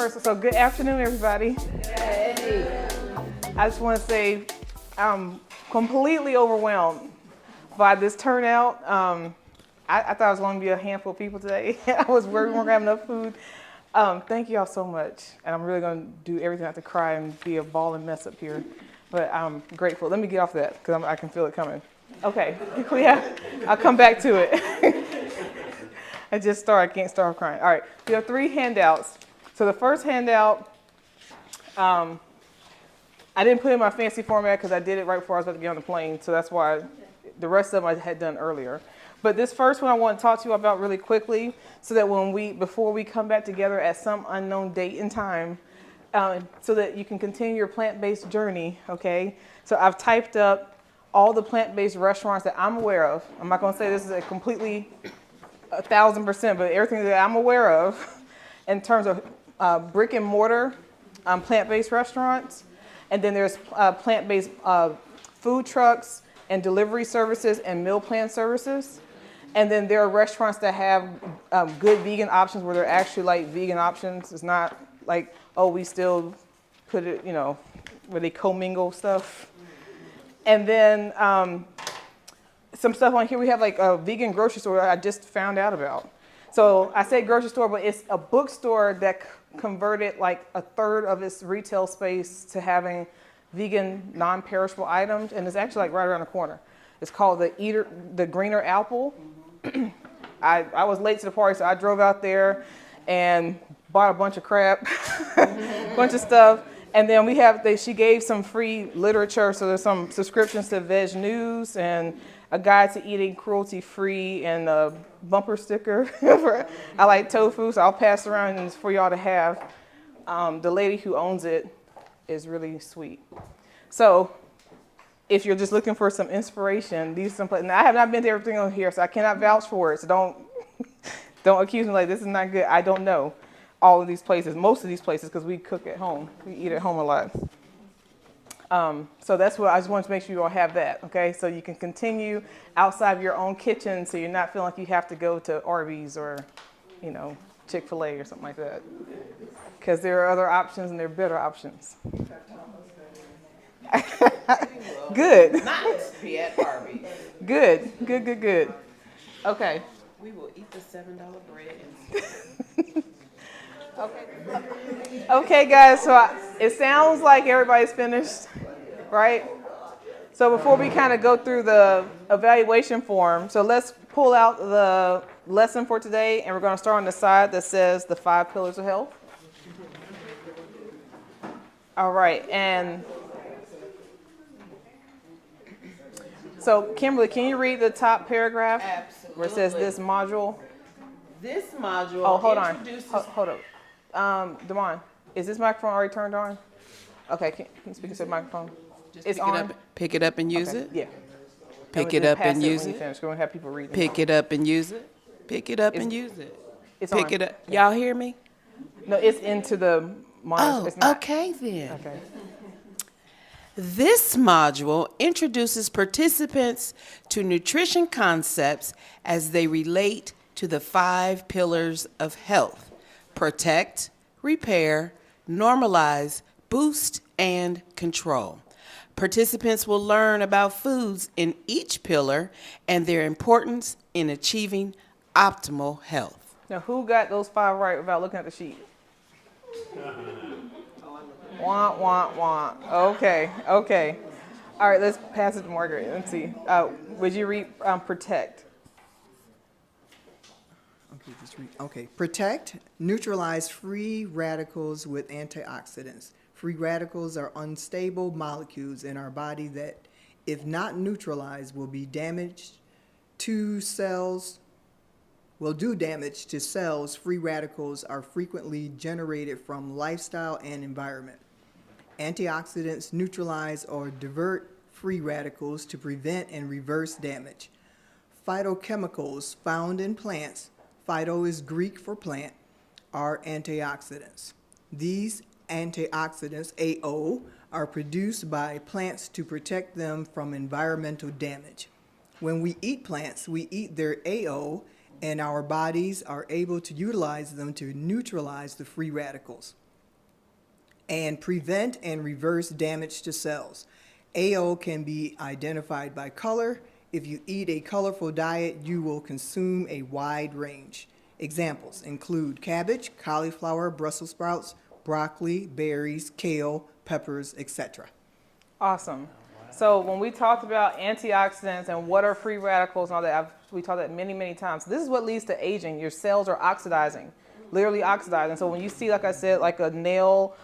First, so good afternoon, everybody. Hey. I just want to say I'm completely overwhelmed by this turnout. I thought it was going to be a handful of people today. I was worried we weren't going to have enough food. Thank you all so much. And I'm really going to do everything not to cry and be a ball and mess up here. But I'm grateful. Let me get off that because I can feel it coming. Okay, I'll come back to it. I can't start crying. All right, we have 3 handouts. So the first handout, I didn't put in my fancy format because I did it right before I was about to get on the plane. So that's why the rest of them I had done earlier. But this first one I want to talk to you about really quickly so that before we come back together at some unknown date and time, so that you can continue your plant-based journey, okay? So I've typed up all the plant-based restaurants that I'm aware of. I'm not going to say this is a completely 1,000%, but everything that I'm aware of in terms of brick and mortar plant-based restaurants. And then there's plant-based food trucks and delivery services and meal plan services. And then there are restaurants that have good vegan options where they're actually like vegan options. It's not like, oh, we still put it, where they commingle stuff. And then some stuff on here, we have like a vegan grocery store I just found out about. So I say grocery store, but it's a bookstore that converted like a third of its retail space to having vegan non-perishable items. And it's actually like right around the corner. It's called the Greener Apple. I was late to the party, so I drove out there and bought a bunch of crap, bunch of stuff. And then she gave some free literature. So there's some subscriptions to Veg News and a guide to eating cruelty-free and a bumper sticker. I like tofu, so I'll pass it around and it's for y'all to have. The lady who owns it is really sweet. So if you're just looking for some inspiration, these are some places. Now, I have not been to everything on here, so I cannot vouch for it. So don't accuse me like this is not good. I don't know all of these places, most of these places, because we cook at home. We eat at home a lot. So that's what I just wanted to make sure you all have that, okay? So you can continue outside of your own kitchen so you're not feeling like you have to go to Arby's or, Chick-fil-A or something like that. Because there are other options and there are better options. Good. Not be at Arby's. Good. Okay. We will eat the $7 bread and Okay, guys, so it sounds like everybody's finished, right? So before we kind of go through the evaluation form, so let's pull out the lesson for today, and we're going to start on the side that says the 5 pillars of health. All right, and so Kimberly, can you read the top paragraph? Absolutely. Where it says this module? This module introduces... Hold up. Damon, is this microphone already turned on? Okay, can you speak into the microphone? Just it's on. Pick it up and use it? Yeah. Pick it up and use it. We're going to have people read it. Pick it up and use it. Pick it up and use it. It's Pick on. it up. Y'all hear me? No, it's into the monitor. Oh, It's not. okay then. Okay. This module introduces participants to nutrition concepts as they relate to the 5 pillars of health: protect, repair, normalize, boost, and control. Participants will learn about foods in each pillar and their importance in achieving optimal health. Now, who got those 5 right without looking at the sheet? Wah. Okay. All right, let's pass it to Margaret. Let's see. Would you read protect? Okay, protect, neutralize free radicals with antioxidants. Free radicals are unstable molecules in our body that, if not neutralized, will do damage to cells. Free radicals are frequently generated from lifestyle and environment. Antioxidants neutralize or divert free radicals to prevent and reverse damage. Phytochemicals found in plants, phyto is Greek for plant, are antioxidants. These antioxidants, AO, are produced by plants to protect them from environmental damage. When we eat plants, we eat their AO, and our bodies are able to utilize them to neutralize the free radicals. and prevent and reverse damage to cells. AO can be identified by color. If you eat a colorful diet, you will consume a wide range. Examples include cabbage, cauliflower, Brussels sprouts, broccoli, berries, kale, peppers, etc. Awesome. So when we talked about antioxidants and what are free radicals and all that, we talked that many, many times. This is what leads to aging. Your cells are oxidizing, literally oxidizing. So when you see, like I said, like a nail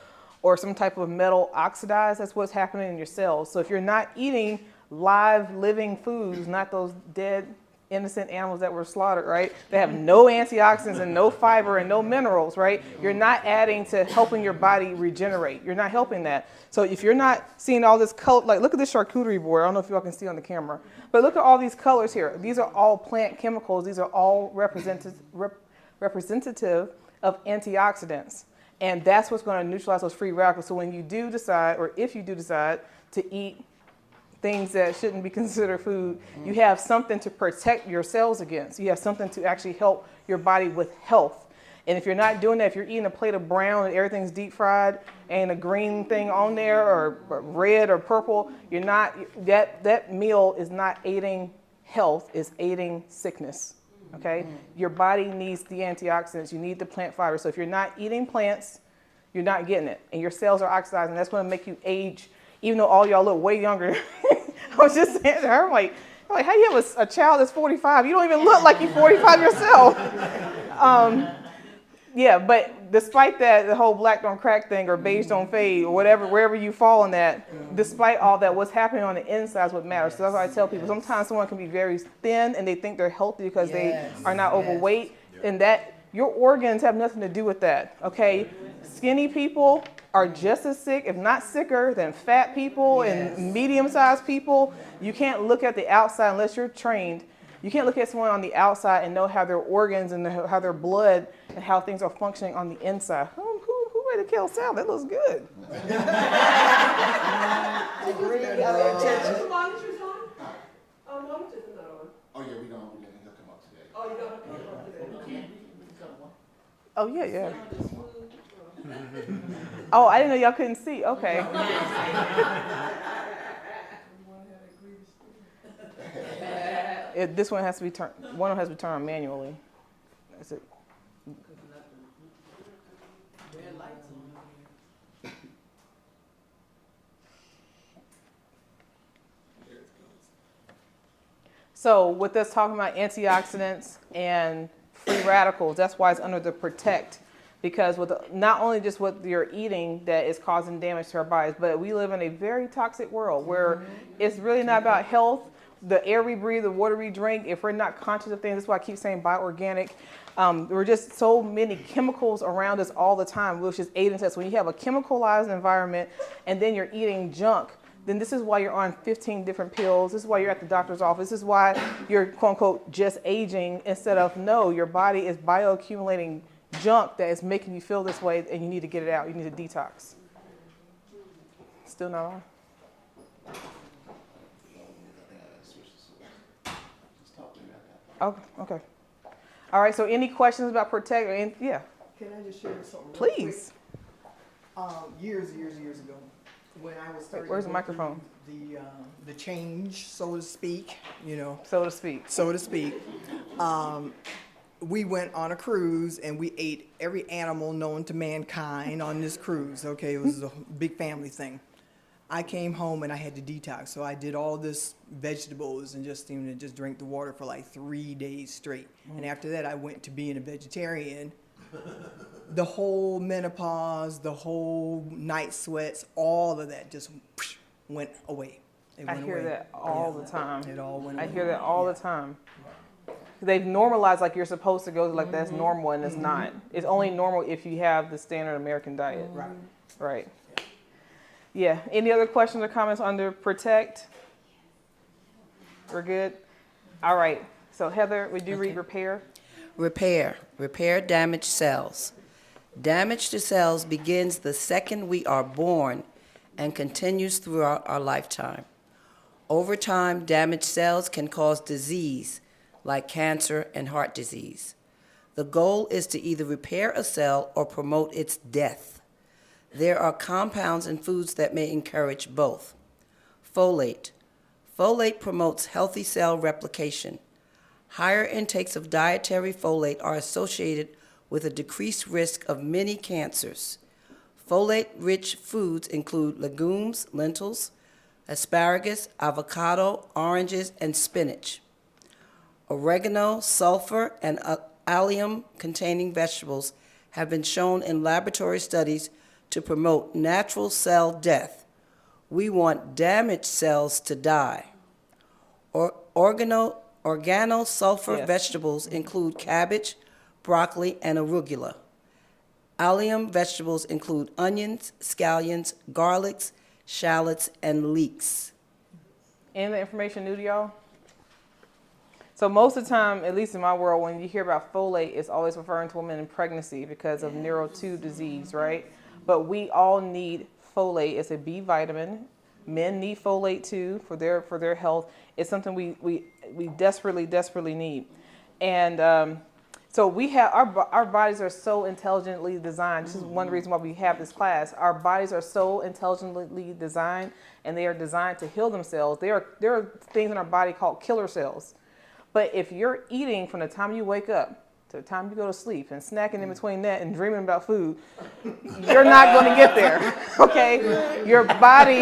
or some type of metal oxidize, that's what's happening in your cells. So if you're not eating live, living foods, not those dead, innocent animals that were slaughtered, right? They have no antioxidants and no fiber and no minerals, right? You're not adding to helping your body regenerate. You're not helping that. So if you're not seeing all this color, like look at this charcuterie board. I don't know if y'all can see on the camera, but look at all these colors here. These are all plant chemicals. These are all representative of antioxidants. And that's what's going to neutralize those free radicals. So when you do decide, or if you do decide to eat things that shouldn't be considered food, you have something to protect your cells against. You have something to actually help your body with health. And if you're not doing that, if you're eating a plate of brown and everything's deep fried and a green thing on there or red or purple, you're not, that meal is not aiding health, it's aiding sickness. Okay? Your body needs the antioxidants, you need the plant fiber. So if you're not eating plants, you're not getting it. And your cells are oxidizing. That's going to make you age, even though all y'all look way younger. I was just saying to her, I'm like, how you have a child that's 45? You don't even look like you're 45 yourself. Yeah, but despite that, the whole black don't crack thing or beige don't fade or whatever, wherever you fall on that, despite all that, what's happening on the inside is what matters. So that's why I tell people, sometimes someone can be very thin and they think they're healthy because they are not overweight, and that your organs have nothing to do with that, okay? Skinny people are just as sick, if not sicker, than fat people and medium-sized people. You can't look at the outside unless you're trained. You can't look at someone on the outside and know how their organs and how their blood and how things are functioning on the inside. Who made a kale salad? That looks good. Oh yeah, we don't. He'll come up today. Oh, you don't come up today. Oh yeah. Oh, I didn't know y'all couldn't see. Okay. This one has to be turned. One of them has to be turned on manually. Is it? So with us talking about antioxidants and free radicals, that's why it's under the protect. Because with not only just what you're eating that is causing damage to our bodies, but we live in a very toxic world where it's really not about health. The air we breathe, the water we drink, if we're not conscious of things, that's why I keep saying bioorganic. There are just so many chemicals around us all the time, which is aiding us. When you have a chemicalized environment and then you're eating junk, then this is why you're on 15 different pills. This is why you're at the doctor's office. This is why you're, quote unquote, just aging instead of, no, your body is bioaccumulating junk that is making you feel this way and you need to get it out. You need to detox. Still not on? Oh, okay. All right, so any questions about protect? Yeah. Can I just share something? Please. Years ago, when I was starting. Where's the microphone? The change, so to speak, So to speak. We went on a cruise and we ate every animal known to mankind on this cruise. Okay, it was a big family thing. I came home and I had to detox, so I did all this vegetables and just drink the water for like 3 days straight. And after that, I went to being a vegetarian. The whole menopause, the whole night sweats, all of that just went away. It went I hear away. that all the time. It all went away. I hear that all the time. They've normalized like you're supposed to go, like that's normal, and it's not. It's only normal if you have the standard American diet. Right. Right. Yeah. Any other questions or comments under protect? We're good? All right. So Heather, would you read repair? Repair damaged cells. Damage to cells begins the second we are born and continues throughout our lifetime. Over time, damaged cells can cause disease like cancer and heart disease. The goal is to either repair a cell or promote its death. There are compounds in foods that may encourage both. Folate. Folate promotes healthy cell replication. Higher intakes of dietary folate are associated with a decreased risk of many cancers. Folate-rich foods include legumes, lentils, asparagus, avocado, oranges, and spinach. Oregano, sulfur, and allium-containing vegetables have been shown in laboratory studies to promote natural cell death. We want damaged cells to die. Organosulfur Yes. vegetables include cabbage, broccoli, and arugula. Allium vegetables include onions, scallions, garlics, shallots, and leeks. Any of the information new to y'all? So most of the time, at least in my world, when you hear about folate, it's always referring to women in pregnancy because of neural tube disease, right? But we all need folate. It's a B vitamin. Men need folate too for their health. It's something we desperately need. And so we have our bodies are so intelligently designed. This is one reason why we have this class. Our bodies are so intelligently designed, and they are designed to heal themselves. There are things in our body called killer cells. But if you're eating from the time you wake up to the time you go to sleep and snacking in between that and dreaming about food, you're not going to get there, okay? Your body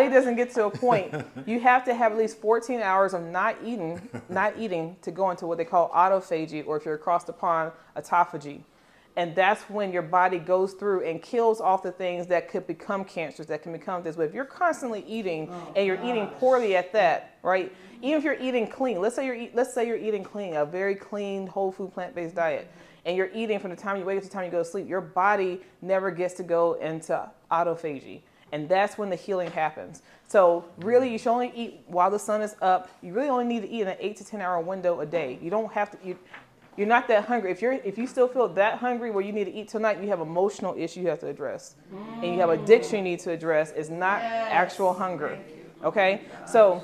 doesn't get to a point. You have to have at least 14 hours of not eating to go into what they call autophagy, or if you're across the pond, autophagy. And that's when your body goes through and kills off the things that could become cancers, that can become this. But if you're constantly eating and you're eating poorly at that, right? Even if you're eating clean, let's say you're eating clean, a very clean, whole food, plant-based diet, and you're eating from the time you wake up to the time you go to sleep, your body never gets to go into autophagy. And that's when the healing happens. So really, you should only eat while the sun is up. You really only need to eat in an 8 to 10 hour window a day. You don't have to. You're not that hungry. If you still feel that hungry where you need to eat tonight, you have emotional issue you have to address. And you have addiction you need to address. It's not actual hunger. Okay? So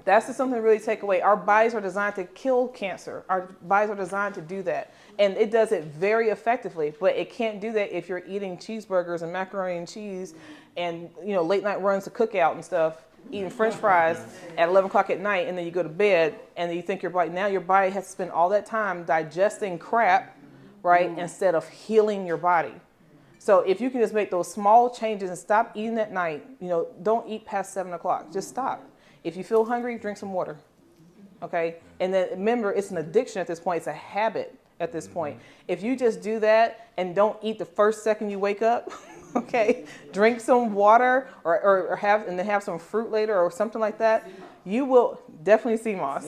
that's just something to really take away. Our bodies are designed to kill cancer. Our bodies are designed to do that. And it does it very effectively, but it can't do that if you're eating cheeseburgers and macaroni and cheese and late night runs to cookout and stuff, eating French fries at 11 o'clock at night, and then you go to bed, and then you think your body has to spend all that time digesting crap, right, instead of healing your body. So if you can just make those small changes and stop eating at night, don't eat past 7 o'clock. Just stop. If you feel hungry, drink some water, okay? And then remember, it's an addiction at this point. It's a habit at this point. If you just do that and don't eat the first second you wake up, okay, drink some water or have some fruit later or something like that, you will definitely sea moss.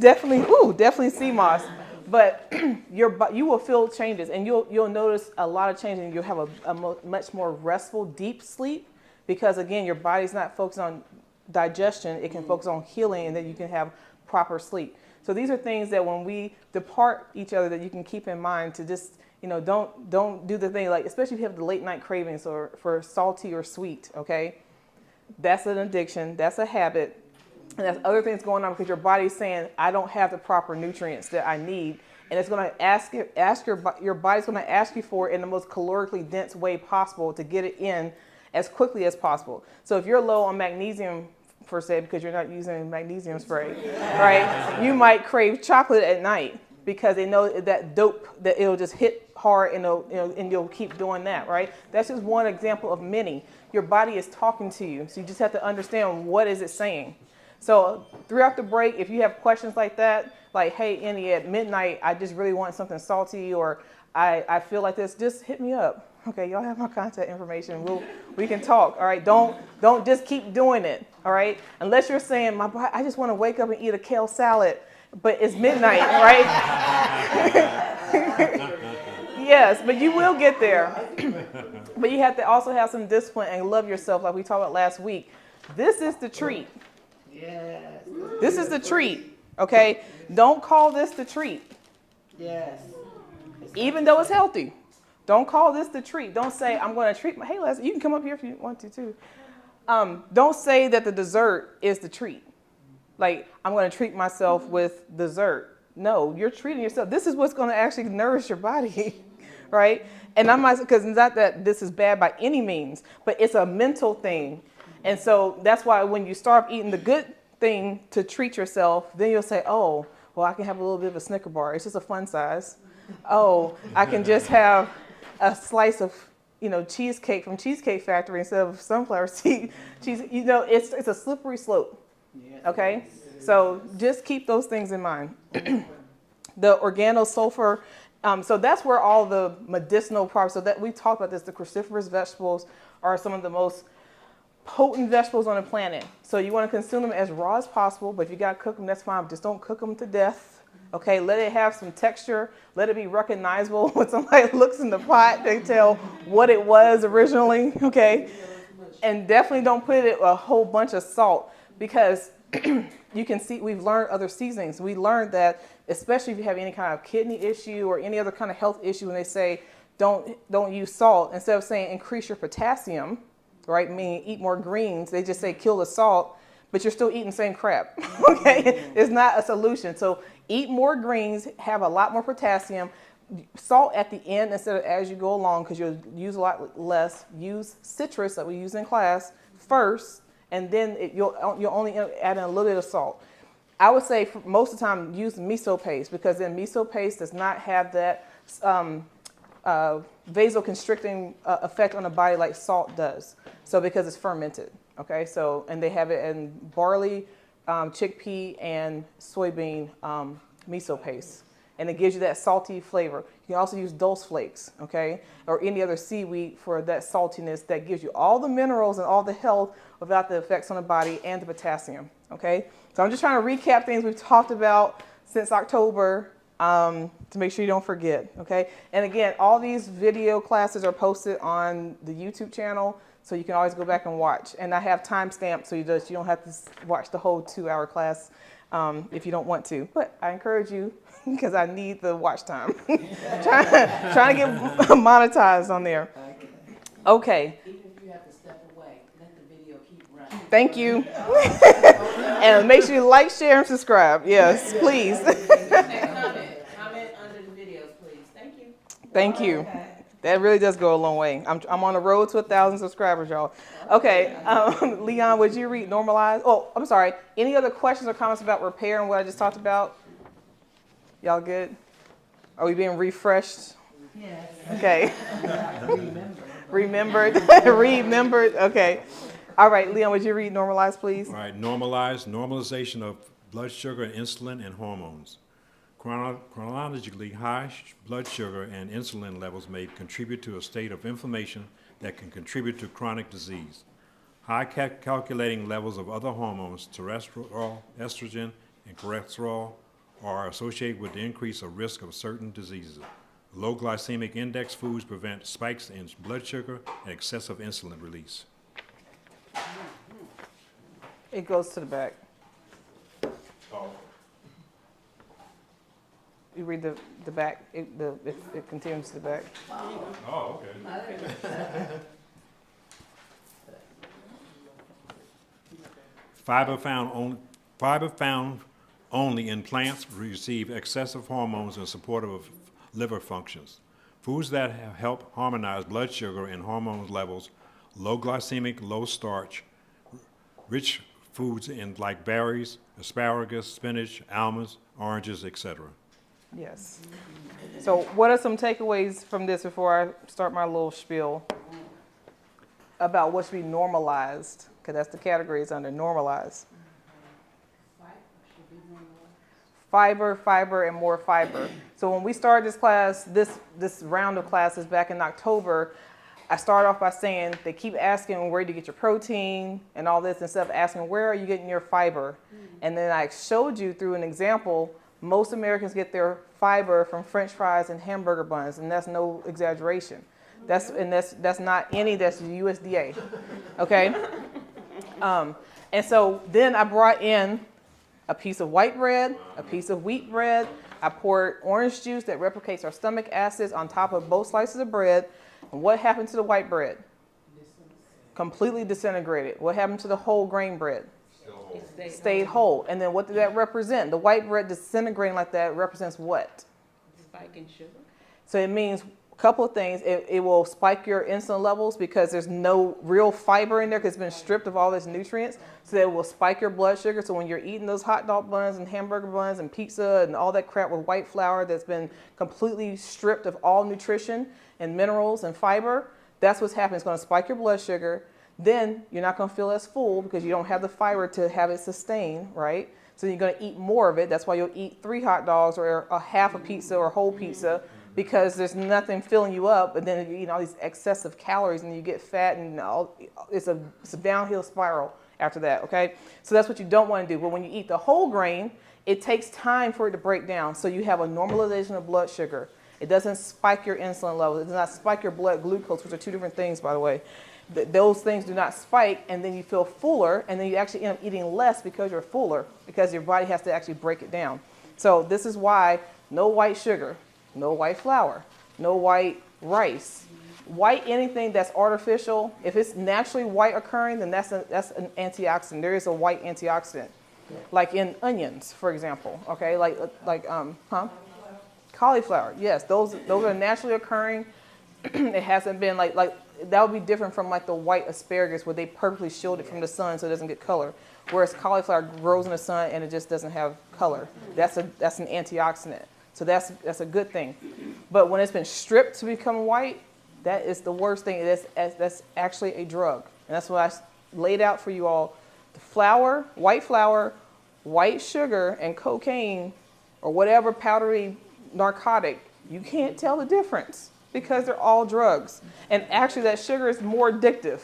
Definitely sea moss. But you will feel changes, and you'll notice a lot of changes, and you'll have a much more restful, deep sleep, because again, your body's not focused on digestion, it can focus on healing, and then you can have proper sleep. So these are things that when we depart each other that you can keep in mind to just don't do the thing, like, especially if you have the late night cravings or for salty or sweet, okay? That's an addiction, that's a habit, and that's other things going on because your body's saying, I don't have the proper nutrients that I need, and it's going to your body's going to ask you for it in the most calorically dense way possible to get it in as quickly as possible. So if you're low on magnesium, per se, because you're not using magnesium spray, right? You might crave chocolate at night because they know that dope, that it'll just hit hard and you'll keep doing that, right? That's just one example of many. Your body is talking to you, so you just have to understand what is it saying. So throughout the break, if you have questions like that, like, hey, Annie, at midnight, I just really want something salty, or I feel like this, just hit me up. Okay, y'all have my contact information. We can talk. All right, don't just keep doing it. All right, unless you're saying, I just want to wake up and eat a kale salad, but it's midnight, right? Yes, but you will get there. But you have to also have some discipline and love yourself, like we talked about last week. This is the treat. Yes. This is the treat. Okay, don't call this the treat. Yes. Even though it's healthy. Don't call this the treat. Don't say, I'm going to treat hey, Les, you can come up here if you want to, too. Don't say that the dessert is the treat. Like, I'm going to treat myself with dessert. No, you're treating yourself. This is what's going to actually nourish your body, right? And I'm not, because it's not that this is bad by any means, but it's a mental thing. And so that's why when you start eating the good thing to treat yourself, then you'll say, oh, well, I can have a little bit of a Snicker bar. It's just a fun size. Oh, I can just have a slice of, cheesecake from Cheesecake Factory instead of sunflower seed cheese. It's a slippery slope. Okay? So just keep those things in mind. The organosulfur, so that's where all the medicinal properties, so that we talked about this, the cruciferous vegetables are some of the most potent vegetables on the planet. So you want to consume them as raw as possible, but if you got to cook them, that's fine. Just don't cook them to death. Okay, let it have some texture. Let it be recognizable. When somebody looks in the pot, they tell what it was originally. Okay, and definitely don't put it a whole bunch of salt, because you can see, we've learned other seasonings. We learned that, especially if you have any kind of kidney issue or any other kind of health issue, when they say don't use salt, instead of saying increase your potassium, right, meaning eat more greens, they just say kill the salt, but you're still eating the same crap. Okay, it's not a solution. So eat more greens, have a lot more potassium, salt at the end instead of as you go along, because you'll use a lot less. Use citrus that we use in class first, and then you'll only add in a little bit of salt. I would say for most of the time use miso paste, because then miso paste does not have that vasoconstricting effect on the body like salt does. So because it's fermented, okay? So, and they have it in barley, chickpea, and soybean miso paste. And it gives you that salty flavor. You can also use dulse flakes, okay? Or any other seaweed for that saltiness that gives you all the minerals and all the health without the effects on the body and the potassium, okay? So I'm just trying to recap things we've talked about since October to make sure you don't forget, okay? And again, all these video classes are posted on the YouTube channel, so you can always go back and watch. And I have timestamps, so you don't have to watch the whole 2-hour class if you don't want to. But I encourage you, because I need the watch time. trying to get monetized on there. Okay. Even if you have to step away, let the video keep running. Thank you. And make sure you like, share, and subscribe. Yes, please. Comment under the videos, please. Thank you. Thank you. That really does go a long way. I'm on the road to 1,000 subscribers, y'all. Okay, Leon, would you read normalize? Oh, I'm sorry. Any other questions or comments about repair and what I just talked about? Y'all good? Are we being refreshed? Yes. Okay. Remembered. Remembered. Okay. All right, Leon, would you read normalize, please? All right, normalization of blood sugar, and insulin, and hormones. Chronologically, high blood sugar and insulin levels may contribute to a state of inflammation that can contribute to chronic disease. High calculating levels of other hormones, testosterone, estrogen, and cholesterol, are associated with the increase of risk of certain diseases. Low glycemic index foods prevent spikes in blood sugar and excessive insulin release. It goes to the back. Oh. You read the back. It continues to the back. Oh, okay. Fiber found only in plants receive excessive hormones in support of liver functions. Foods that help harmonize blood sugar and hormone levels, low glycemic, low starch, rich foods like berries, asparagus, spinach, almonds, oranges, etc. Yes. So what are some takeaways from this before I start my little spiel about what should be normalized? Because that's the categories under normalized. Fiber, and more fiber. So when we started this class, this round of classes back in October, I started off by saying they keep asking where do you get your protein and all this, instead of asking where are you getting your fiber. And then I showed you through an example, most Americans get their fiber from French fries and hamburger buns, and that's no exaggeration. That's not any, that's USDA. Okay? And so then I brought in a piece of white bread, a piece of wheat bread. I poured orange juice that replicates our stomach acids on top of both slices of bread. And what happened to the white bread? Completely disintegrated. What happened to the whole grain bread? It stayed whole. And then what did that represent? The white bread disintegrating like that represents what? Spike in sugar. So it means Couple of things. It will spike your insulin levels because there's no real fiber in there because it's been stripped of all its nutrients. So it will spike your blood sugar. So when you're eating those hot dog buns and hamburger buns and pizza and all that crap with white flour that's been completely stripped of all nutrition and minerals and fiber, that's what's happening. It's going to spike your blood sugar. Then you're not going to feel as full because you don't have the fiber to have it sustain, right? So you're going to eat more of it. That's why you'll eat 3 hot dogs or a half a pizza or a whole pizza, because there's nothing filling you up, and then you eat all these excessive calories and you get fat, and it's a downhill spiral after that, okay? So that's what you don't want to do. But when you eat the whole grain, it takes time for it to break down. So you have a normalization of blood sugar. It doesn't spike your insulin levels. It does not spike your blood glucose, which are 2 different things, by the way. Those things do not spike, and then you feel fuller, and then you actually end up eating less because you're fuller, because your body has to actually break it down. So this is why no white sugar, no white flour, no white rice. White anything that's artificial, if it's naturally white occurring, then that's an antioxidant. There is a white antioxidant, like in onions, for example. Okay, cauliflower. Yes, those are naturally occurring. It hasn't been like that would be different from like the white asparagus where they purposely shield it from the sun so it doesn't get color. Whereas cauliflower grows in the sun and it just doesn't have color. That's an antioxidant. So that's a good thing. But when it's been stripped to become white, that is the worst thing. That's actually a drug. And that's what I laid out for you all. The flour, white sugar, and cocaine, or whatever powdery narcotic, you can't tell the difference because they're all drugs. And actually that sugar is more addictive.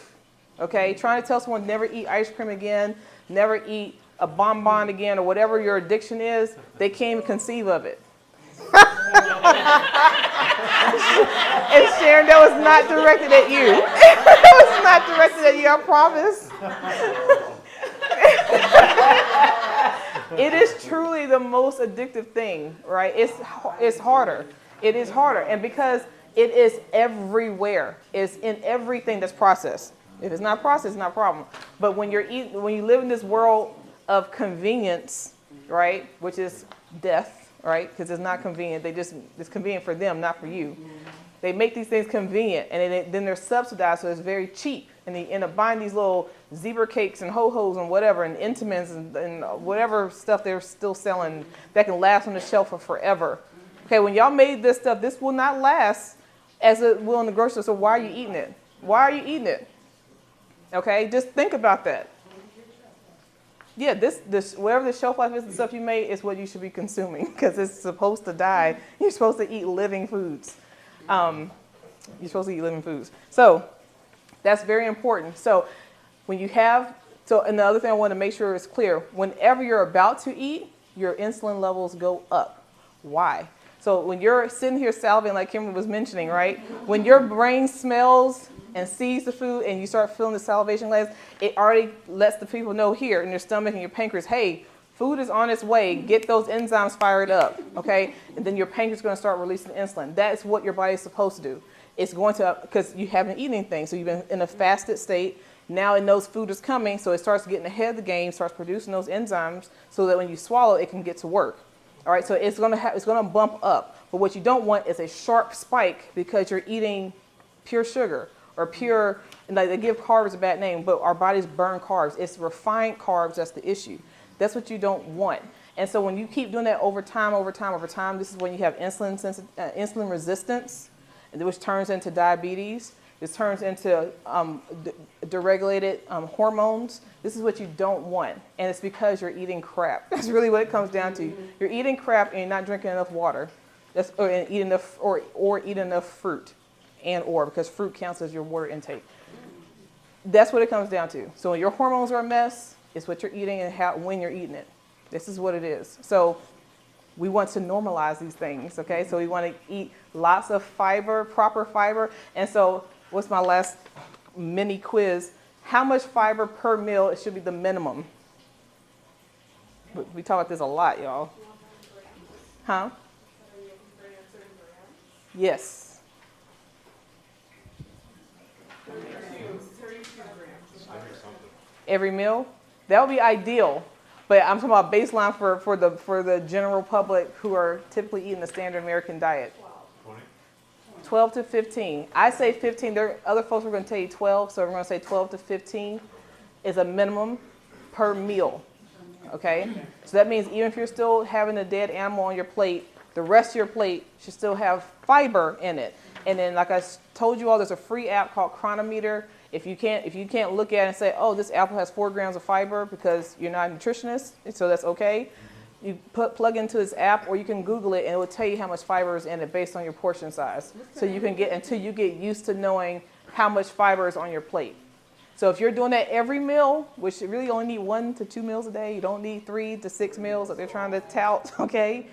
Okay? Trying to tell someone never eat ice cream again, never eat a bonbon again, or whatever your addiction is, they can't even conceive of it. And Sharon, that was not directed at you. That was not directed at you, I promise. It is truly the most addictive thing, right? It's harder. It is harder. And because it is everywhere. It's in everything that's processed. If it's not processed, it's not a problem. But when you live in this world of convenience, right, which is death, right? Because it's not convenient. It's convenient for them, not for you. They make these things convenient, and then they're subsidized, so it's very cheap. And they end up buying these little zebra cakes and ho-hos and whatever, and Intamins and whatever stuff they're still selling that can last on the shelf for forever. Okay, when y'all made this stuff, this will not last as it will in the grocery store. So why are you eating it? Why are you eating it? Okay, just think about that. Yeah, this whatever the shelf life is, the stuff you made is what you should be consuming because it's supposed to die. You're supposed to eat living foods. You're supposed to eat living foods. So that's very important. So when you have, and the other thing I want to make sure is clear, whenever you're about to eat, your insulin levels go up. Why? So when you're sitting here salivating, like Kimberly was mentioning, right? When your brain smells and sees the food and you start feeling the salivation glands, it already lets the people know here in your stomach and your pancreas, hey, food is on its way. Get those enzymes fired up, okay? And then your pancreas is going to start releasing insulin. That's what your body is supposed to do. It's going to, because you haven't eaten anything, so you've been in a fasted state. Now it knows food is coming, so it starts getting ahead of the game, starts producing those enzymes so that when you swallow, it can get to work. All right, so it's going to bump up. But what you don't want is a sharp spike because you're eating pure sugar or pure, and they give carbs a bad name, but our bodies burn carbs. It's refined carbs that's the issue. That's what you don't want. And so when you keep doing that over time, this is when you have insulin resistance, which turns into diabetes. This turns into deregulated hormones. This is what you don't want. And it's because you're eating crap. That's really what it comes down to. You're eating crap and you're not drinking enough water. Eat enough fruit because fruit counts as your water intake. That's what it comes down to. So when your hormones are a mess, it's what you're eating and when you're eating it. This is what it is. So we want to normalize these things, okay? So we want to eat lots of fiber, proper fiber. And so what's my last mini quiz? How much fiber per meal? It should be the minimum. We talk about this a lot, y'all. Huh? Yes. 32 grams. Every meal? That would be ideal. But I'm talking about baseline for the general public who are typically eating the standard American diet. 20? 12 to 15. I say 15. There are other folks who are going to tell you 12, so we're going to say 12 to 15 is a minimum per meal. Okay? So that means even if you're still having a dead animal on your plate, the rest of your plate should still have fiber in it. And then, like I told you all, there's a free app called Chronometer. If you can't look at it and say, oh, this apple has 4 grams of fiber because you're not a nutritionist, so that's okay. You plug into this app, or you can Google it, and it will tell you how much fiber is in it based on your portion size. So you can get until you get used to knowing how much fiber is on your plate. So if you're doing that every meal, which you really only need 1 to 2 meals a day, you don't need 3 to 6 meals that they're trying to tout, okay?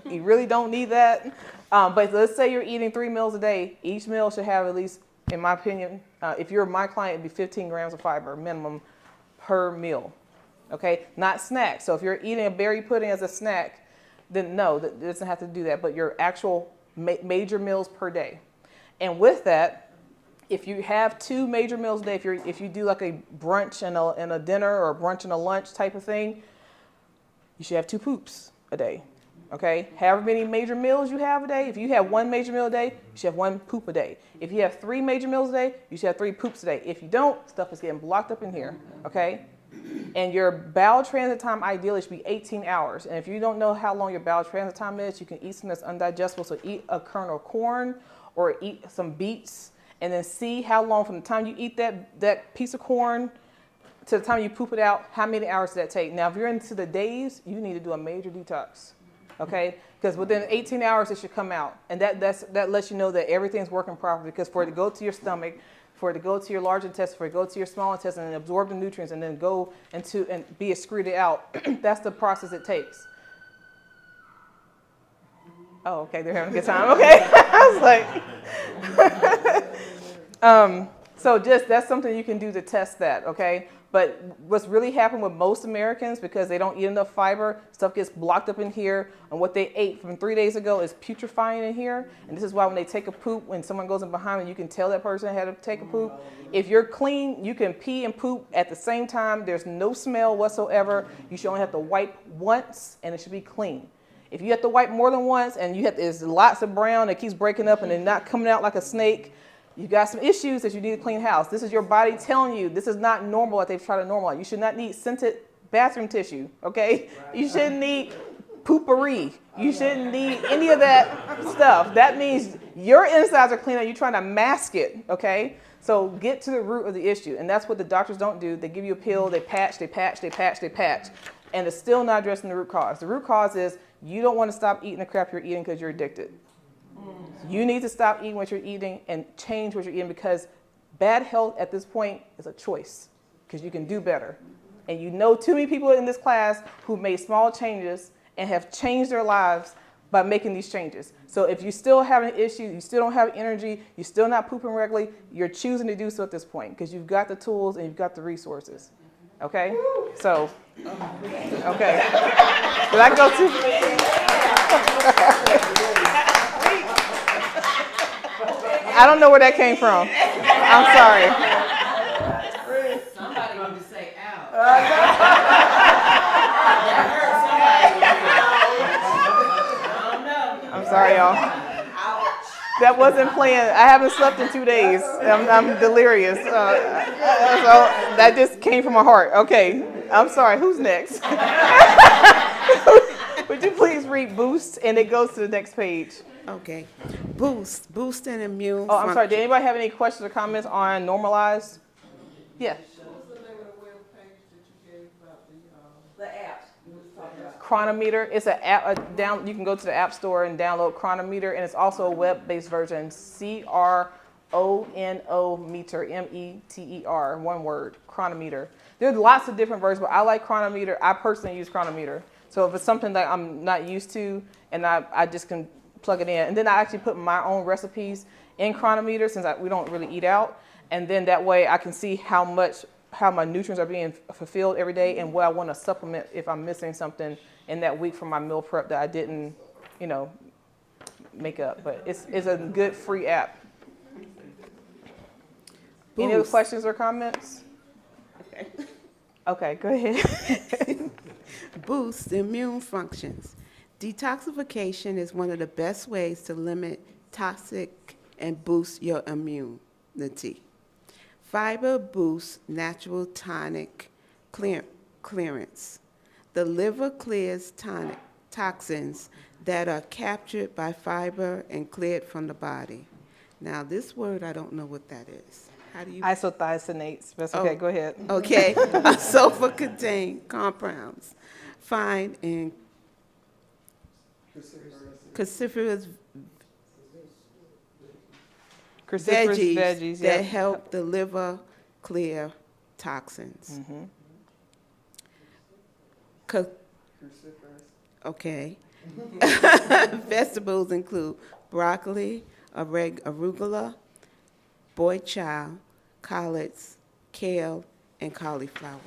You really don't need that. But let's say you're eating 3 meals a day. Each meal should have at least, in my opinion, if you're my client, it'd be 15 grams of fiber minimum per meal, okay? Not snacks. So if you're eating a berry pudding as a snack, then no, that doesn't have to do that, but your actual major meals per day. And with that, if you have 2 major meals a day, if you do like a brunch and a dinner, or a brunch and a lunch type of thing, you should have 2 poops a day. Okay? However many major meals you have a day, if you have 1 major meal a day, you should have 1 poop a day. If you have 3 major meals a day, you should have 3 poops a day. If you don't, stuff is getting blocked up in here. Okay? And your bowel transit time ideally should be 18 hours. And if you don't know how long your bowel transit time is, you can eat something that's undigestible. So eat a kernel of corn or eat some beets, and then see how long from the time you eat that piece of corn to the time you poop it out, how many hours does that take? Now, if you're into the days, you need to do a major detox, okay? Because within 18 hours, it should come out. And that lets you know that everything's working properly, because for it to go to your stomach, for it to go to your large intestine, for it to go to your small intestine and absorb the nutrients and then go into and be excreted out, that's the process it takes. Oh, okay, they're having a good time. Okay, I was like, so that's something you can do to test that, okay? But what's really happened with most Americans, because they don't eat enough fiber, stuff gets blocked up in here, and what they ate from 3 days ago is putrefying in here. And this is why when they take a poop, when someone goes in behind them, you can tell that person had to take a poop. If you're clean, you can pee and poop at the same time. There's no smell whatsoever. You should only have to wipe once, and it should be clean. If you have to wipe more than once, and there's lots of brown that keeps breaking up and then not coming out like a snake, you got some issues that you need to clean house. This is your body telling you this is not normal that they've tried to normalize. You should not need scented bathroom tissue, okay? You shouldn't need poopery. You shouldn't need any of that stuff. That means your insides are clean and you're trying to mask it, okay? So get to the root of the issue. And that's what the doctors don't do. They give you a pill, they patch, they patch, they patch, they patch. And it's still not addressing the root cause. The root cause is you don't want to stop eating the crap you're eating because you're addicted. You need to stop eating what you're eating and change what you're eating, because bad health at this point is a choice, because you can do better. And you know too many people in this class who made small changes and have changed their lives by making these changes. So if you still have an issue, you still don't have energy, you're still not pooping regularly, you're choosing to do so at this point, because you've got the tools and you've got the resources. Okay? So, okay. Did I go too? I don't know where that came from. I'm sorry. Somebody need to say out. I'm sorry, y'all. That wasn't planned. I haven't slept in 2 days. I'm delirious. So that just came from my heart. Okay. I'm sorry. Who's next? Would you please read Boost? And it goes to the next page. Okay. Boosting immune. Oh, I'm sorry. Did anybody have any questions or comments on normalized? Yeah. What's the name of the web page that you gave about the apps you were talking about? Chronometer. It's an app. You can go to the App Store and download Chronometer, and it's also a web-based version. CRONO meter. METER. One word. Chronometer. There's lots of different versions, but I like Chronometer. I personally use Chronometer. So if it's something that I'm not used to, and I just can plug it in. And then I actually put my own recipes in Chronometer, since we don't really eat out. And then that way I can see how my nutrients are being fulfilled every day and what I want to supplement if I'm missing something in that week from my meal prep that I didn't, make up. But it's a good free app. Any other questions or comments? Okay, go ahead. Boost immune functions. Detoxification is one of the best ways to limit toxic and boosts your immunity. Fiber boosts natural tonic clearance. The liver clears toxins that are captured by fiber and cleared from the body. Now, this word, I don't know what that is. How do you? Isothiocyanates. That's okay. Oh. Go ahead. Okay. Sulfur contain compounds found in cruciferous Cruciferous veggies yeah. that help the liver clear toxins. Okay. Vegetables include broccoli, arugula, boy chow, collards, kale, and cauliflower.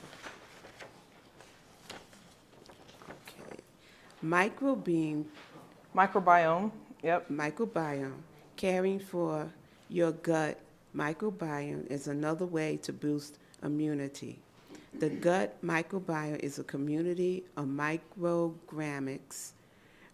Okay. Microbiome, Yep. microbiome, caring for your gut microbiome is another way to boost immunity. The gut microbiome is a community of microrganics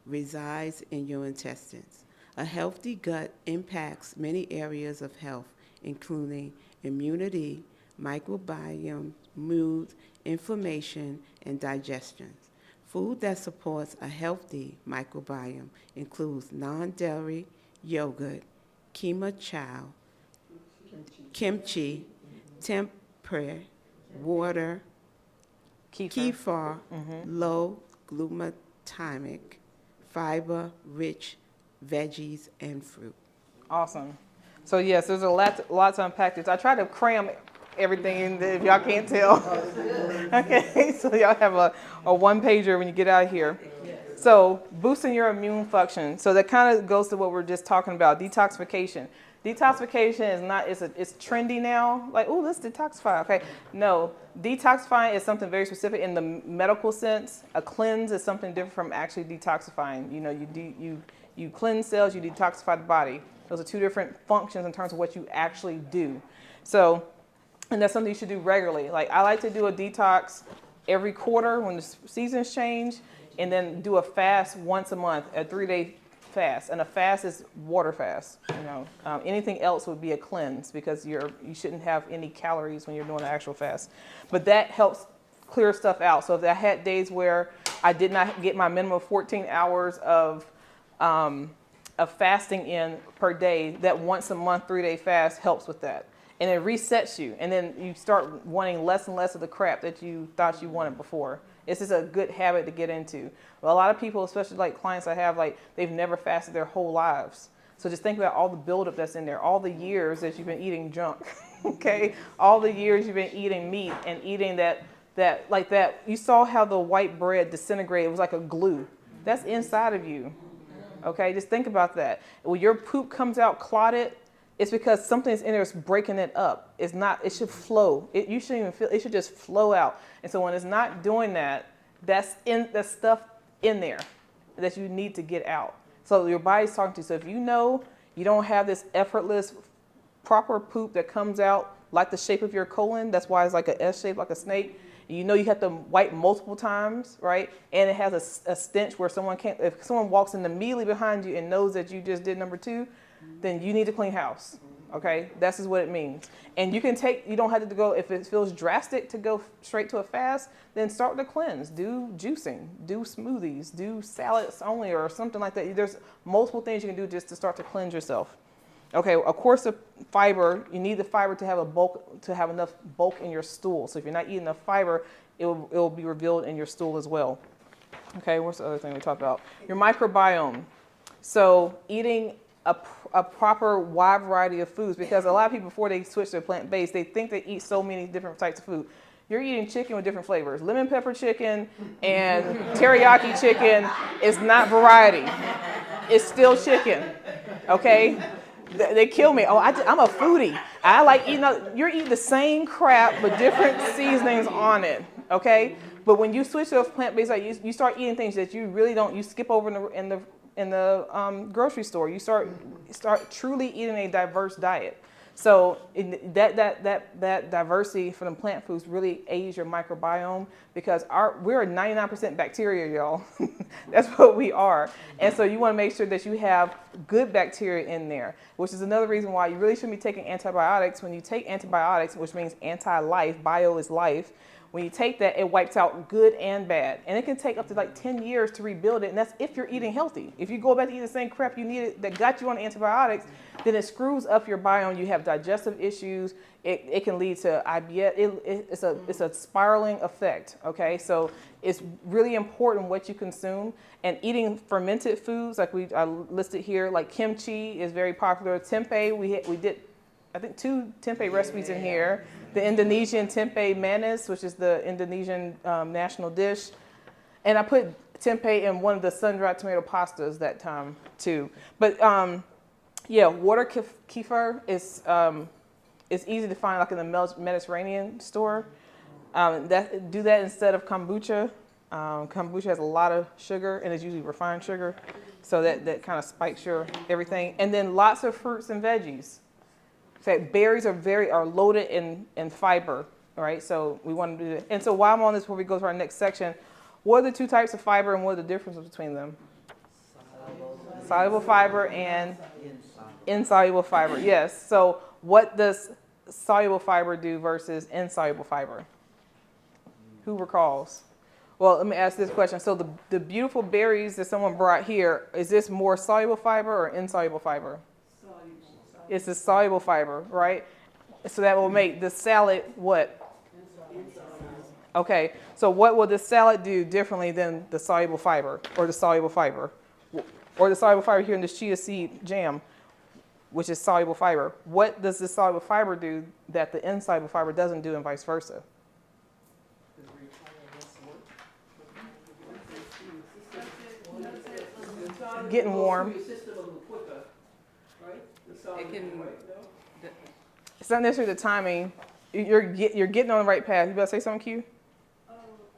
resides in your intestines. A healthy gut impacts many areas of health, including immunity, microbiome, mood, inflammation, and digestion. Food that supports a healthy microbiome includes non-dairy yogurt, kimchi, tempeh, water, kefir, low glutamic, fiber-rich veggies and fruit. Awesome. So yes, there's a lot to unpack this. I try to cram everything in there, if y'all can't tell. Okay, so y'all have a one-pager when you get out here. So boosting your immune function. So that kind of goes to what we're just talking about, detoxification. Detoxification is not, it's trendy now, like, oh, let's detoxify, okay. No, detoxifying is something very specific in the medical sense. A cleanse is something different from actually detoxifying. You know, you cleanse cells, you detoxify the body. Those are two different functions in terms of what you actually do. So, and that's something you should do regularly. Like, I like to do a detox every quarter when the seasons change, and then do a fast once a month, a 3-day fast. And a fast is water fast. You know, anything else would be a cleanse because you shouldn't have any calories when you're doing an actual fast. But that helps clear stuff out. So if I had days where I did not get my minimum 14 hours of fasting in per day, that once a month 3-day fast helps with that. And it resets you. And then you start wanting less and less of the crap that you thought you wanted before. It's just a good habit to get into. But a lot of people, especially like clients I have, like they've never fasted their whole lives. So just think about all the buildup that's in there, all the years that you've been eating junk, okay? All the years you've been eating meat and eating that. You saw how the white bread disintegrated. It was like a glue. That's inside of you, okay? Just think about that. When your poop comes out clotted, it's because something's in there is breaking it up. It's not, it should flow. You shouldn't even feel, it should just flow out. And so when it's not doing that, that's stuff in there that you need to get out. So your body's talking to you. So if you know you don't have this effortless, proper poop that comes out like the shape of your colon, that's why it's like an S shape, like a snake. You know you have to wipe multiple times, right? And it has a stench where if someone walks in immediately behind you and knows that you just did number 2, then you need to clean house, okay? That's just what it means. And you don't have to go, if it feels drastic to go straight to a fast, then start with a cleanse. Do juicing, do smoothies, do salads only or something like that. There's multiple things you can do just to start to cleanse yourself. Okay, of course the fiber, you need the fiber to have enough bulk in your stool. So if you're not eating enough fiber, it will be revealed in your stool as well. Okay, what's the other thing we talked about? Your microbiome. So eating a proper wide variety of foods, because a lot of people before they switch to plant-based, they think they eat so many different types of food. You're eating chicken with different flavors. Lemon pepper chicken and teriyaki chicken is not variety. It's still chicken, okay? They kill me. Oh, I'm a foodie. I like eating, you're eating the same crap but different seasonings on it, okay? But when you switch to a plant-based diet, you start eating things that you really don't, you skip over in the grocery store. You start truly eating a diverse diet. So that diversity from the plant foods really aids your microbiome because we're 99% bacteria, y'all. That's what we are. And so you want to make sure that you have good bacteria in there, which is another reason why you really shouldn't be taking antibiotics. When you take antibiotics, which means anti-life, bio is life, when you take that, it wipes out good and bad. And it can take up to like 10 years to rebuild it. And that's if you're eating healthy. If you go back to eat the same crap you needed that got you on antibiotics, then it screws up your biome. You have digestive issues. It can lead to IBS. It's a spiraling effect, okay? So it's really important what you consume. And eating fermented foods, like I listed here, like kimchi is very popular. Tempeh, we did, I think, 2 tempeh recipes in here. The Indonesian tempeh manis, which is the Indonesian national dish. And I put tempeh in one of the sun-dried tomato pastas that time too. But yeah, water kefir is easy to find like in the Mediterranean store. Do that instead of kombucha. Kombucha has a lot of sugar and it's usually refined sugar. So that kind of spikes your everything. And then lots of fruits and veggies. Berries are loaded in fiber, right? So we want to do that. And so while I'm on this, before we go to our next section, what are the 2 types of fiber and what are the differences between them? Soluble fiber and insoluble fiber. Yes. So what does soluble fiber do versus insoluble fiber? Who recalls? Well, let me ask this question. So the beautiful berries that someone brought here, is this more soluble fiber or insoluble fiber? It's a soluble fiber, right? So that will make the salad what? Okay, so what will the salad do differently than the soluble fiber or the soluble fiber? Or the soluble fiber here in this chia seed jam, which is soluble fiber. What does the soluble fiber do that the insoluble fiber doesn't do and vice versa? Getting warm. It's not necessarily the timing. You're getting on the right path. You about to say something, Q? I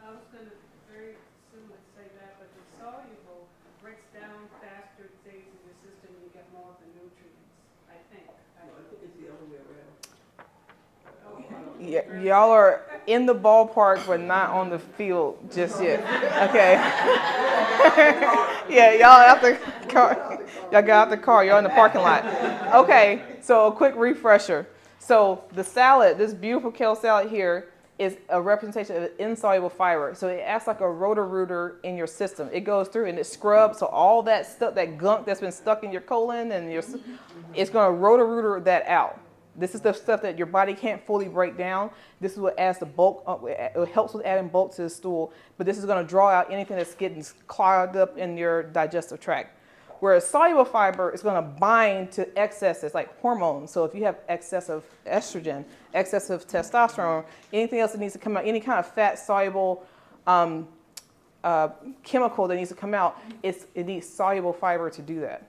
was going to very similar to say that, but the soluble breaks down faster, it stays in your system, and you get more of the nutrients, I think. I think it's the other way around. Yeah, y'all are in the ballpark, but not on the field just yet. Okay. Yeah, y'all out the car. Y'all got out the car. Y'all in the parking lot. Okay, so a quick refresher. So the salad, this beautiful kale salad here, is a representation of insoluble fiber. So it acts like a rotor-rooter in your system. It goes through and it scrubs. So all that stuff, that gunk that's been stuck in your colon, and it's going to rotor-rooter that out. This is the stuff that your body can't fully break down. This is what adds the bulk. It helps with adding bulk to the stool. But this is going to draw out anything that's getting clogged up in your digestive tract. Whereas soluble fiber is going to bind to excesses like hormones. So if you have excessive estrogen, excessive testosterone, anything else that needs to come out, any kind of fat soluble chemical that needs to come out, it needs soluble fiber to do that.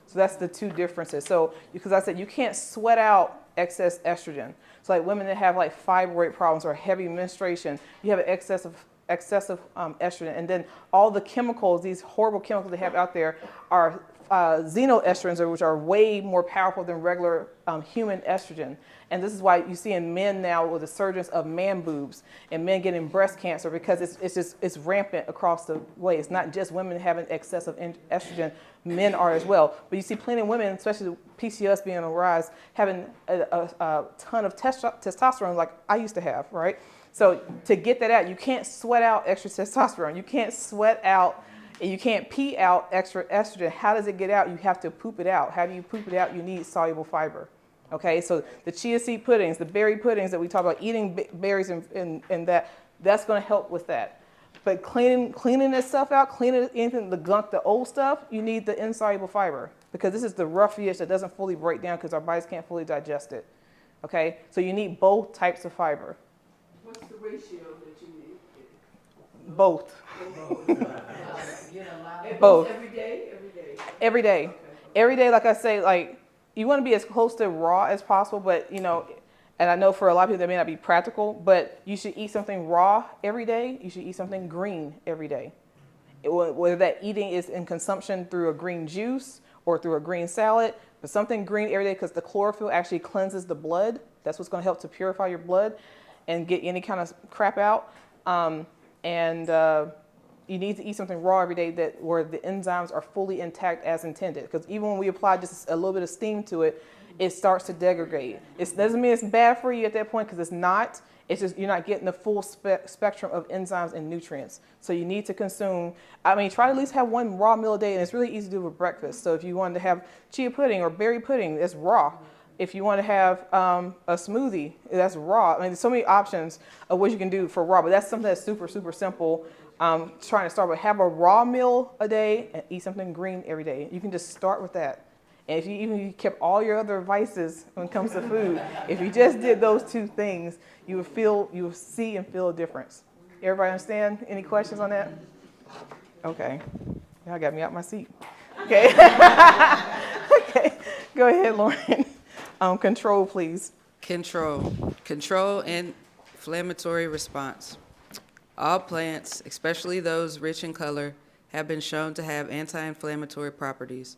So that's the 2 differences. So because I said you can't sweat out excess estrogen. So like women that have like fibroid problems or heavy menstruation, you have an excessive estrogen, and then all the chemicals, these horrible chemicals they have out there, are xenoestrogens, which are way more powerful than regular human estrogen. And this is why you see in men now with the surgence of man boobs and men getting breast cancer, because it's rampant across the way. It's not just women having excessive estrogen, men are as well. But you see plenty of women, especially PCOS being on the rise, having a ton of testosterone like I used to have, right? So to get that out, you can't sweat out extra testosterone. You can't sweat out, and you can't pee out extra estrogen. How does it get out? You have to poop it out. How do you poop it out? You need soluble fiber. Okay, so the chia seed puddings, the berry puddings that we talk about, eating berries and that's going to help with that. But cleaning this stuff out, cleaning anything, the gunk, the old stuff, you need the insoluble fiber, because this is the roughish that doesn't fully break down because our bodies can't fully digest it. Okay, so you need both types of fiber. What's the ratio that you need? Both. Both. Every day? Every day. Every day. Okay. Every day, like I say, like you want to be as close to raw as possible, but you know, and I know for a lot of people that may not be practical, but you should eat something raw every day. You should eat something green every day. Whether that eating is in consumption through a green juice or through a green salad, but something green every day because the chlorophyll actually cleanses the blood. That's what's going to help to purify your blood and get any kind of crap out. You need to eat something raw every day where the enzymes are fully intact as intended. Because even when we apply just a little bit of steam to it, it starts to degrade. It doesn't mean it's bad for you at that point because it's not. It's just you're not getting the full spectrum of enzymes and nutrients. So you need to consume, try to at least have one raw meal a day, and it's really easy to do with breakfast. So if you wanted to have chia pudding or berry pudding, it's raw. If you want to have a smoothie, that's raw. There's so many options of what you can do for raw, but that's something that's super, super simple. Trying to start with have a raw meal a day and eat something green every day. You can just start with that. And if you kept all your other vices when it comes to food, if you just did those two things, you would see and feel a difference. Everybody understand? Any questions on that? Okay. Y'all got me out my seat. Okay. Okay. Go ahead, Lauren. Control, please. Control inflammatory response. All plants, especially those rich in color, have been shown to have anti-inflammatory properties.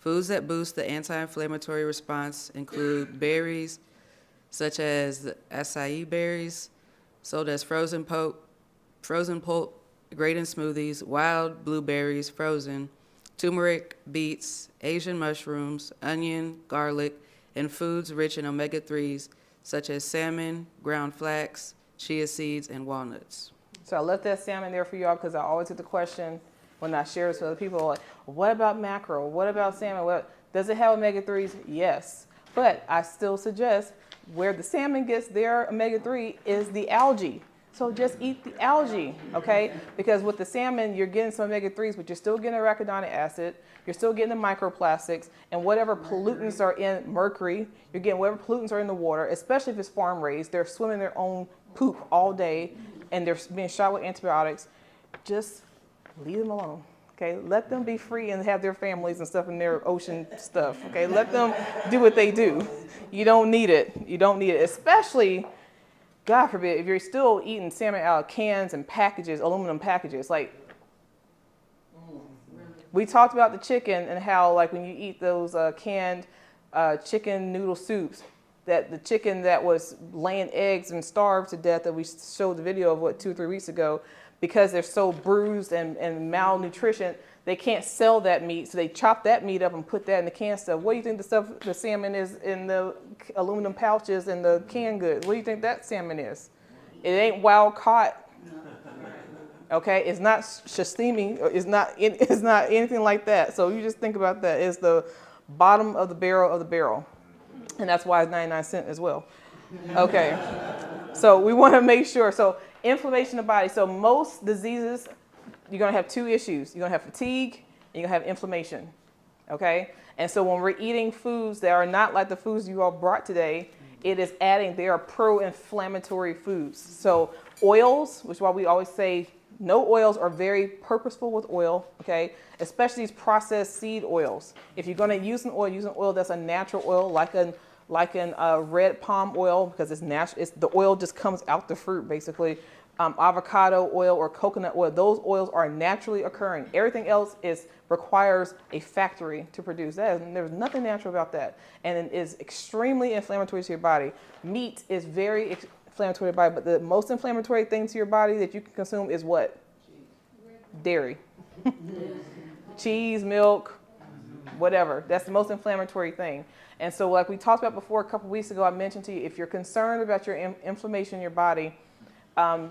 Foods that boost the anti-inflammatory response include berries, such as the acai berries, sold as frozen pulp, great in smoothies, wild blueberries, frozen, turmeric, beets, Asian mushrooms, onion, garlic, and foods rich in omega-3s, such as salmon, ground flax, chia seeds, and walnuts. So I left that salmon there for y'all because I always get the question when I share this with other people, like, what about mackerel? What about salmon? Does it have omega-3s? Yes. But I still suggest where the salmon gets their omega-3 is the algae. So just eat the algae, okay? Because with the salmon, you're getting some omega-3s, but you're still getting arachidonic acid. You're still getting the microplastics and whatever pollutants are in mercury. You're getting whatever pollutants are in the water, especially if it's farm raised. They're swimming their own poop all day and they're being shot with antibiotics. Just leave them alone, okay? Let them be free and have their families and stuff in their ocean stuff, okay? Let them do what they do. You don't need it. You don't need it, especially, God forbid, if you're still eating salmon out of cans and packages, aluminum packages. Like, we talked about the chicken and how, like, when you eat those canned chicken noodle soups, that the chicken that was laying eggs and starved to death that we showed the video of, 2 or 3 weeks ago, because they're so bruised and malnutrition, they can't sell that meat. So they chop that meat up and put that in the canned stuff. What do you think the salmon is in the aluminum pouches and the canned goods? What do you think that salmon is? It ain't wild caught. Okay, it's not sashimi. It's not anything like that. So you just think about that. It's the bottom of the barrel. And that's why it's 99 cents as well. Okay, so we want to make sure. So inflammation in the body. So most diseases, you're going to have two issues. You're going to have fatigue and you're going to have inflammation. Okay, and so when we're eating foods that are not like the foods you all brought today, it is adding, they are pro-inflammatory foods. So oils, which is why we always say no oils, are very purposeful with oil, okay? Especially these processed seed oils. If you're going to use an oil that's a natural oil, like an red palm oil, because it's natural. The oil just comes out the fruit, basically. Avocado oil or coconut oil, those oils are naturally occurring. Everything else requires a factory to produce that. And there's nothing natural about that. And it is extremely inflammatory to your body. Meat is very inflammatory to your body, but the most inflammatory thing to your body that you can consume is what? Dairy. Cheese, milk, whatever. That's the most inflammatory thing. And so like we talked about before a couple weeks ago, I mentioned to you, if you're concerned about your inflammation in your body,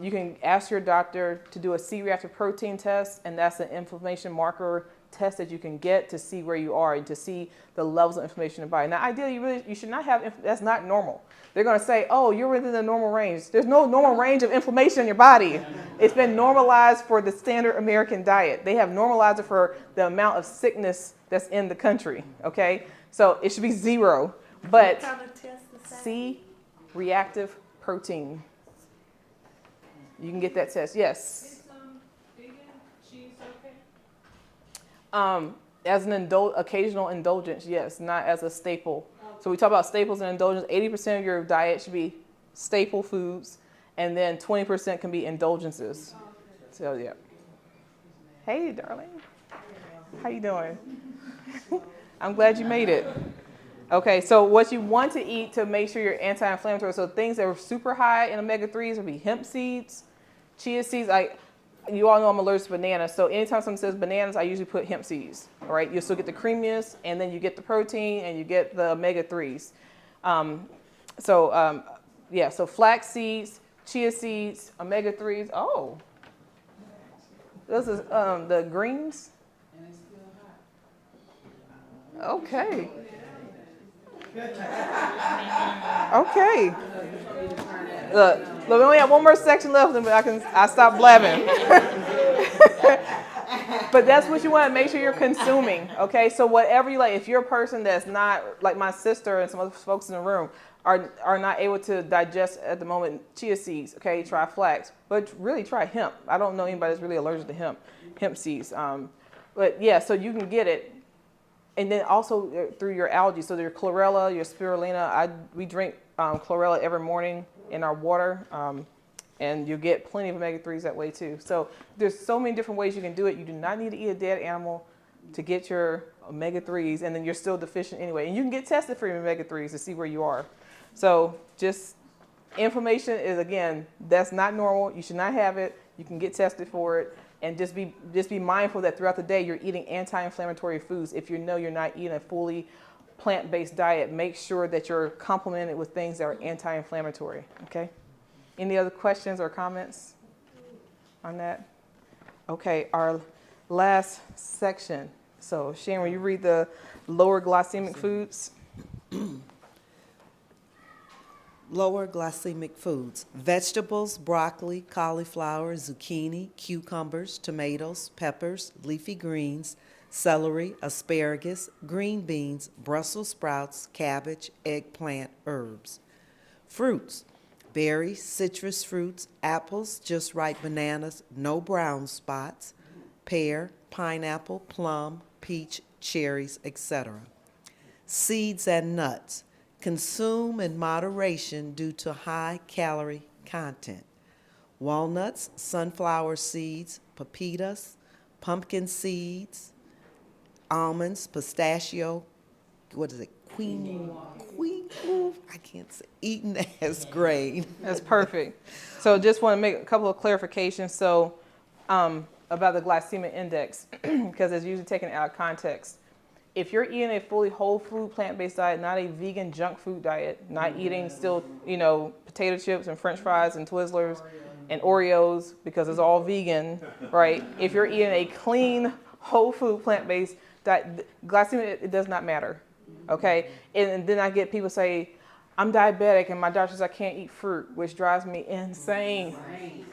you can ask your doctor to do a C-reactive protein test, and that's an inflammation marker test that you can get to see where you are and to see the levels of inflammation in the body. Now, ideally, you should not have, that's not normal. They're going to say, oh, you're within the normal range. There's no normal range of inflammation in your body. It's been normalized for the standard American diet. They have normalized it for the amount of sickness that's in the country, okay? So it should be 0. But C-reactive protein. You can get that test. Yes. Is vegan cheese okay? As an occasional indulgence, yes, not as a staple. So we talk about staples and indulgence. 80% of your diet should be staple foods, and then 20% can be indulgences. So yeah. Hey, darling. How you doing? I'm glad you made it. Okay, so what you want to eat to make sure you're anti-inflammatory, so things that are super high in omega-3s would be hemp seeds, chia seeds. You all know I'm allergic to bananas, so anytime someone says bananas, I usually put hemp seeds, all right? You still get the creaminess, and then you get the protein, and you get the omega-3s. Yeah, so flax seeds, chia seeds, omega-3s. Oh, this is the greens. Okay. Okay. Look, we only have one more section left, and I stop blabbing. But that's what you want to make sure you're consuming. Okay, so whatever you like. If you're a person that's not like my sister and some other folks in the room are not able to digest at the moment chia seeds, okay, try flax, but really try hemp. I don't know anybody that's really allergic to hemp seeds. But yeah, so you can get it. And then also through your algae, so your chlorella, your spirulina. We drink chlorella every morning in our water, and you get plenty of omega-3s that way too. So there's so many different ways you can do it. You do not need to eat a dead animal to get your omega-3s, and then you're still deficient anyway. And you can get tested for your omega-3s to see where you are. So just inflammation is, again, that's not normal. You should not have it. You can get tested for it. And just be mindful that throughout the day you're eating anti-inflammatory foods. If you know you're not eating a fully plant-based diet, make sure that you're complemented with things that are anti-inflammatory. Okay? Any other questions or comments on that? Okay, our last section. So Shane, will you read the lower glycemic foods? Lower glycemic foods: vegetables, broccoli, cauliflower, zucchini, cucumbers, tomatoes, peppers, leafy greens, celery, asparagus, green beans, Brussels sprouts, cabbage, eggplant, herbs. Fruits: berries, citrus fruits, apples, just right bananas, no brown spots, pear, pineapple, plum, peach, cherries, etc. Seeds and nuts: consume in moderation due to high calorie content. Walnuts, sunflower seeds, pepitas, pumpkin seeds, almonds, pistachio, queen, I can't say, eaten as grain. That's perfect. So just want to make a couple of clarifications. So about the glycemic index, because it's usually taken out of context. If you're eating a fully whole food plant-based diet, not a vegan junk food diet, not eating still, potato chips and French fries and Twizzlers and Oreos because it's all vegan, right? If you're eating a clean whole food plant-based diet, glycemia, it does not matter, okay? And then I get people say, I'm diabetic and my doctor says I can't eat fruit, which drives me insane.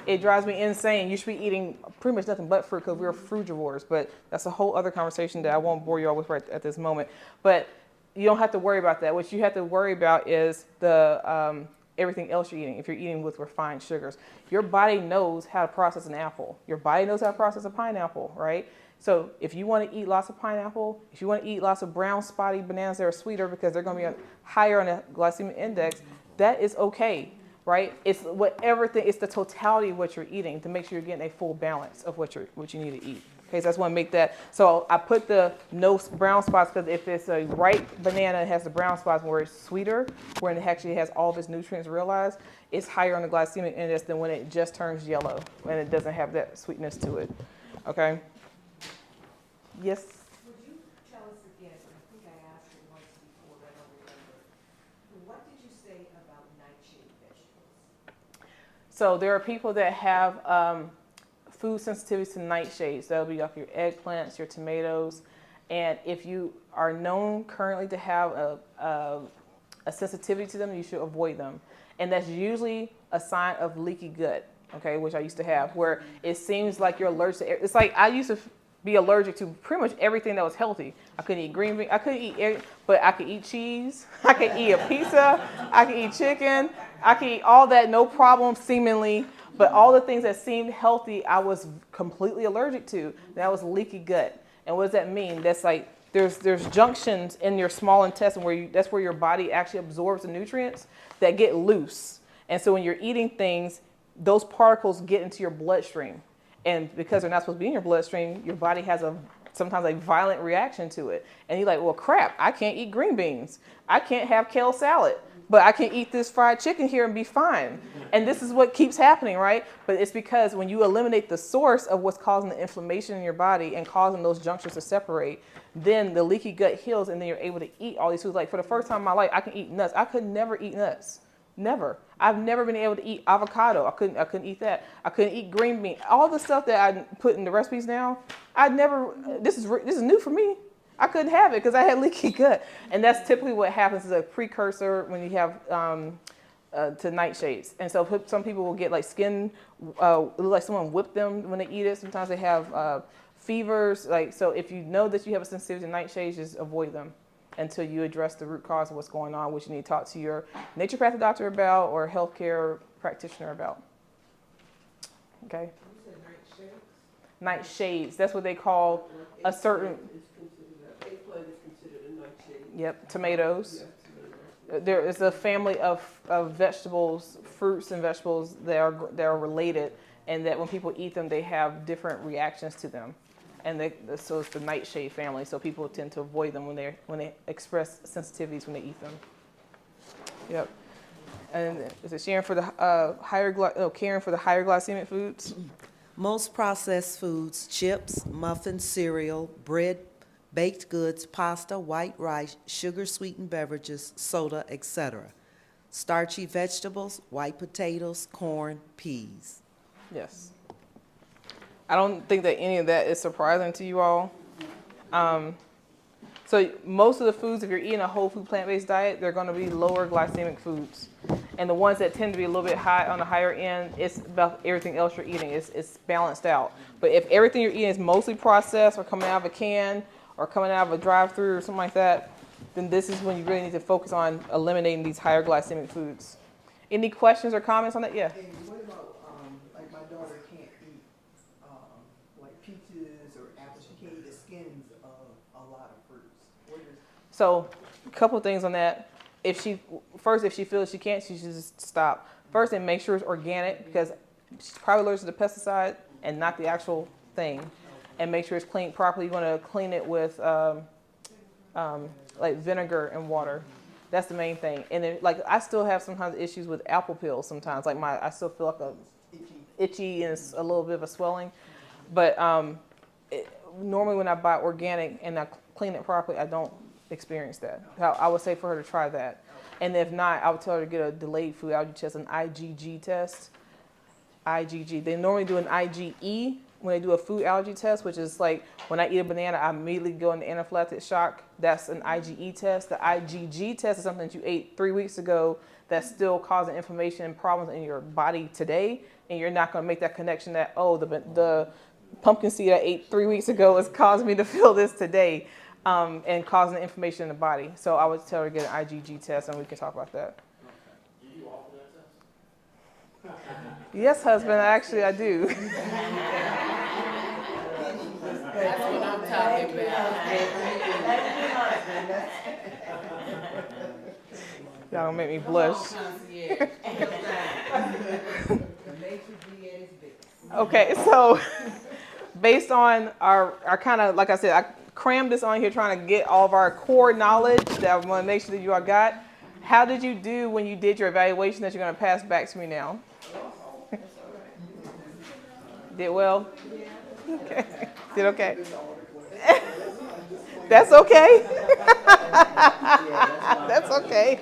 It drives me insane. You should be eating pretty much nothing but fruit because we're frugivores, but that's a whole other conversation that I won't bore you all with right at this moment. But you don't have to worry about that. What you have to worry about is the everything else you're eating. If you're eating with refined sugars, your body knows how to process an apple. Your body knows how to process a pineapple, right? So if you want to eat lots of pineapple, if you want to eat lots of brown spotty bananas that are sweeter because they're going to be higher on the glycemic index, that is okay, right? It's it's the totality of what you're eating to make sure you're getting a full balance of what you need to eat. Okay, so I just want to make that. So I put the no brown spots because if it's a ripe banana, it has the brown spots where it's sweeter, where it actually has all of its nutrients realized, it's higher on the glycemic index than when it just turns yellow and it doesn't have that sweetness to it. Okay. Yes? Would you tell us again, I think I asked it once before, but I don't remember. What did you say about nightshade vegetables? So there are people that have food sensitivities to nightshades. That'll be like your eggplants, your tomatoes. And if you are known currently to have a sensitivity to them, you should avoid them. And that's usually a sign of leaky gut, okay, which I used to have, where it seems like you're allergic to it's like I used to be allergic to pretty much everything that was healthy. I couldn't eat green beans. I couldn't eat but I could eat cheese. I could eat a pizza. I could eat chicken. I could eat all that, no problem, seemingly. But all the things that seemed healthy, I was completely allergic to. That was leaky gut. And what does that mean? That's like there's junctions in your small intestine that's where your body actually absorbs the nutrients that get loose. And so when you're eating things, those particles get into your bloodstream. And because they're not supposed to be in your bloodstream, your body has a sometimes a violent reaction to it. And you're like, well, crap, I can't eat green beans. I can't have kale salad, but I can eat this fried chicken here and be fine. And this is what keeps happening, right? But it's because when you eliminate the source of what's causing the inflammation in your body and causing those junctions to separate, then the leaky gut heals, and then you're able to eat all these foods. Like for the first time in my life, I can eat nuts. I could never eat nuts. Never. I've never been able to eat avocado. I couldn't eat that. I couldn't eat green bean. All the stuff that I put in the recipes now, this is new for me. I couldn't have it because I had leaky gut. And that's typically what happens as a precursor when you have to nightshades. And so some people will get like skin, it looks like someone whipped them when they eat it. Sometimes they have fevers. So if you know that you have a sensitivity to nightshades, just avoid them until you address the root cause of what's going on, which you need to talk to your naturopathic doctor about or healthcare practitioner about. Okay? Nightshades. That's what they call a certain. Eggplant is considered a nightshade. Yep, tomatoes. There is a family of vegetables, fruits and vegetables that are related, and that when people eat them, they have different reactions to them. And so it's the nightshade family. So people tend to avoid them when they express sensitivities when they eat them. Yep. And is it Karen for the higher glycemic foods? Most processed foods, chips, muffins, cereal, bread, baked goods, pasta, white rice, sugar-sweetened beverages, soda, etc. Starchy vegetables, white potatoes, corn, peas. Yes. I don't think that any of that is surprising to you all. So most of the foods, if you're eating a whole food plant-based diet, they're going to be lower glycemic foods. And the ones that tend to be a little bit high on the higher end, it's about everything else you're eating. It's balanced out. But if everything you're eating is mostly processed or coming out of a can or coming out of a drive-through or something like that, then this is when you really need to focus on eliminating these higher glycemic foods. Any questions or comments on that? Yeah. And what about, like my daughter can't eat like peaches or apples. She can't eat the skins of a lot of fruits. So a couple things on that. If she feels she can't, she should just stop. First, and make sure it's organic, because she's probably allergic to the pesticide and not the actual thing. And make sure it's cleaned properly. You want to clean it with like vinegar and water. That's the main thing. And then, like, I still have sometimes issues with apple peels sometimes. Like I still feel like itchy and it's a little bit of a swelling. But normally when I buy organic and I clean it properly, I don't experience that. I would say for her to try that. And if not, I would tell her to get a delayed food allergy test, an IgG test. IgG. They normally do an IgE when they do a food allergy test, which is like when I eat a banana, I immediately go into anaphylactic shock. That's an IgE test. The IgG test is something that you ate 3 weeks ago that's still causing inflammation and problems in your body today, and you're not going to make that connection that, oh, the pumpkin seed I ate 3 weeks ago is causing me to feel this today, and causing inflammation in the body. So I would tell her to get an IgG test, and we can talk about that. Do you offer that test? Yes, husband, actually I do. That's what I'm talking about. Y'all gonna make me blush. Okay, so based on our kind of, like I said, I crammed this on here trying to get all of our core knowledge that I want to make sure that you all got. How did you do when you did your evaluation that you're going to pass back to me now? Did well? Okay. Did okay? That's okay. That's okay.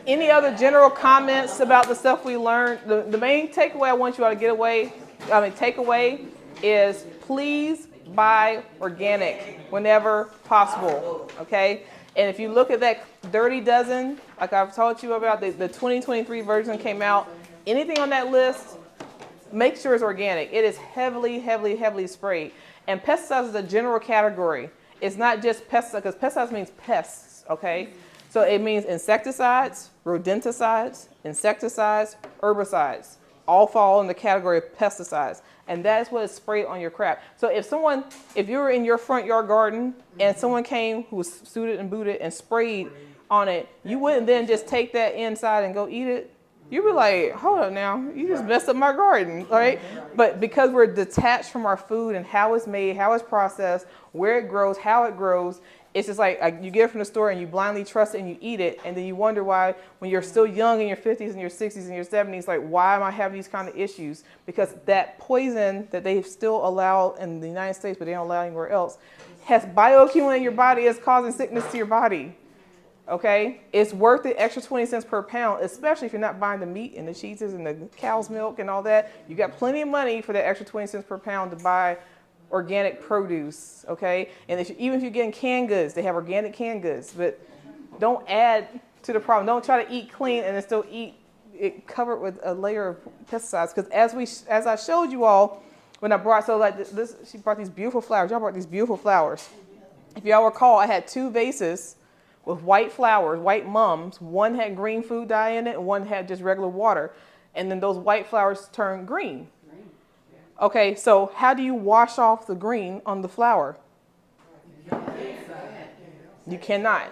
Any other general comments about the stuff we learned? The main takeaway I want you all to take away is please buy organic whenever possible, okay? And if you look at that Dirty Dozen, like I've told you about, the 2023 version came out, anything on that list, make sure it's organic. It is heavily, heavily, heavily sprayed. And pesticides is a general category. It's not just pesticides, because pesticides means pests, okay? So it means insecticides, rodenticides, insecticides, herbicides, all fall in the category of pesticides. And that is what is sprayed on your crap. So if you were in your front yard garden and someone came who was suited and booted and sprayed on it, you wouldn't then just take that inside and go eat it. you'd be like, hold up now, you just messed up my garden, right? But because we're detached from our food and how it's made, how it's processed, where it grows, how it grows, it's just like you get it from the store and you blindly trust it and you eat it, and then you wonder why when you're still young in your 50s and your 60s and your 70s, like, why am I having these kind of issues? Because that poison that they still allow in the United States but they don't allow anywhere else has bioaccumulated in your body, is causing sickness to your body. Okay? It's worth the extra 20 cents per pound, especially if you're not buying the meat and the cheeses and the cow's milk and all that. You got plenty of money for that extra 20 cents per pound to buy organic produce, okay? And even if you're getting canned goods, they have organic canned goods, but don't add to the problem. Don't try to eat clean and then still eat it covered with a layer of pesticides. Because as I showed you all, when I brought, so like this, she brought these beautiful flowers. Y'all brought these beautiful flowers. If y'all recall, I had 2 vases with white flowers, white mums. One had green food dye in it, and one had just regular water. And then those white flowers turned green. Okay, so how do you wash off the green on the flower? You cannot.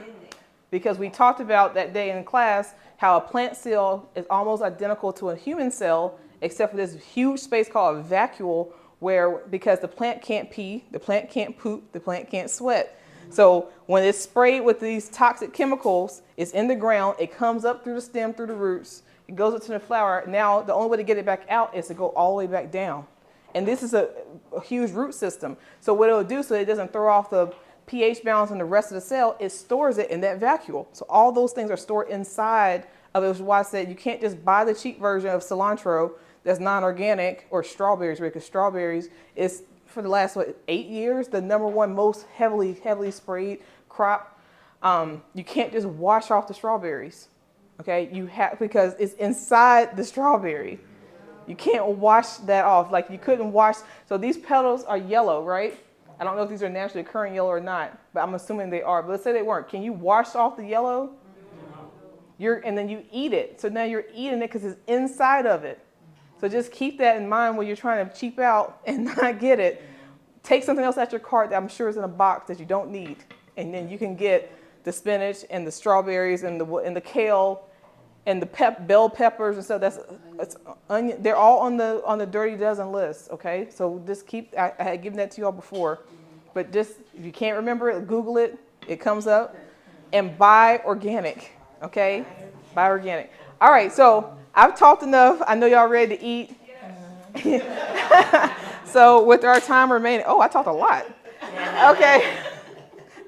Because we talked about that day in class how a plant cell is almost identical to a human cell, except for this huge space called a vacuole, where because the plant can't pee, the plant can't poop, the plant can't sweat. So when it's sprayed with these toxic chemicals, it's in the ground, it comes up through the stem, through the roots, it goes up to the flower. Now the only way to get it back out is to go all the way back down. And this is a huge root system. So what it'll do so it doesn't throw off the pH balance and the rest of the cell, it stores it in that vacuole. So all those things are stored inside of it, which is why I said you can't just buy the cheap version of cilantro that's non-organic, or strawberries, because strawberries is, for the last, 8 years, the #1 most heavily sprayed crop. You can't just wash off the strawberries, okay? You have, because it's inside the strawberry. You can't wash that off. Like you couldn't wash. So these petals are yellow, right? I don't know if these are naturally occurring yellow or not, but I'm assuming they are. But let's say they weren't. Can you wash off the yellow? And then you eat it. So now you're eating it because it's inside of it. So just keep that in mind when you're trying to cheap out and not get it. Take something else out your cart that I'm sure is in a box that you don't need. And then you can get the spinach and the strawberries and the kale and the bell peppers and stuff. That's onion. They're all on the Dirty Dozen list, okay? So just keep, I had given that to you all before. But just, if you can't remember it, Google it. It comes up. And buy organic, okay? Buy organic. All right, so I've talked enough. I know y'all ready to eat. So with our time remaining, oh, I talked a lot. Okay.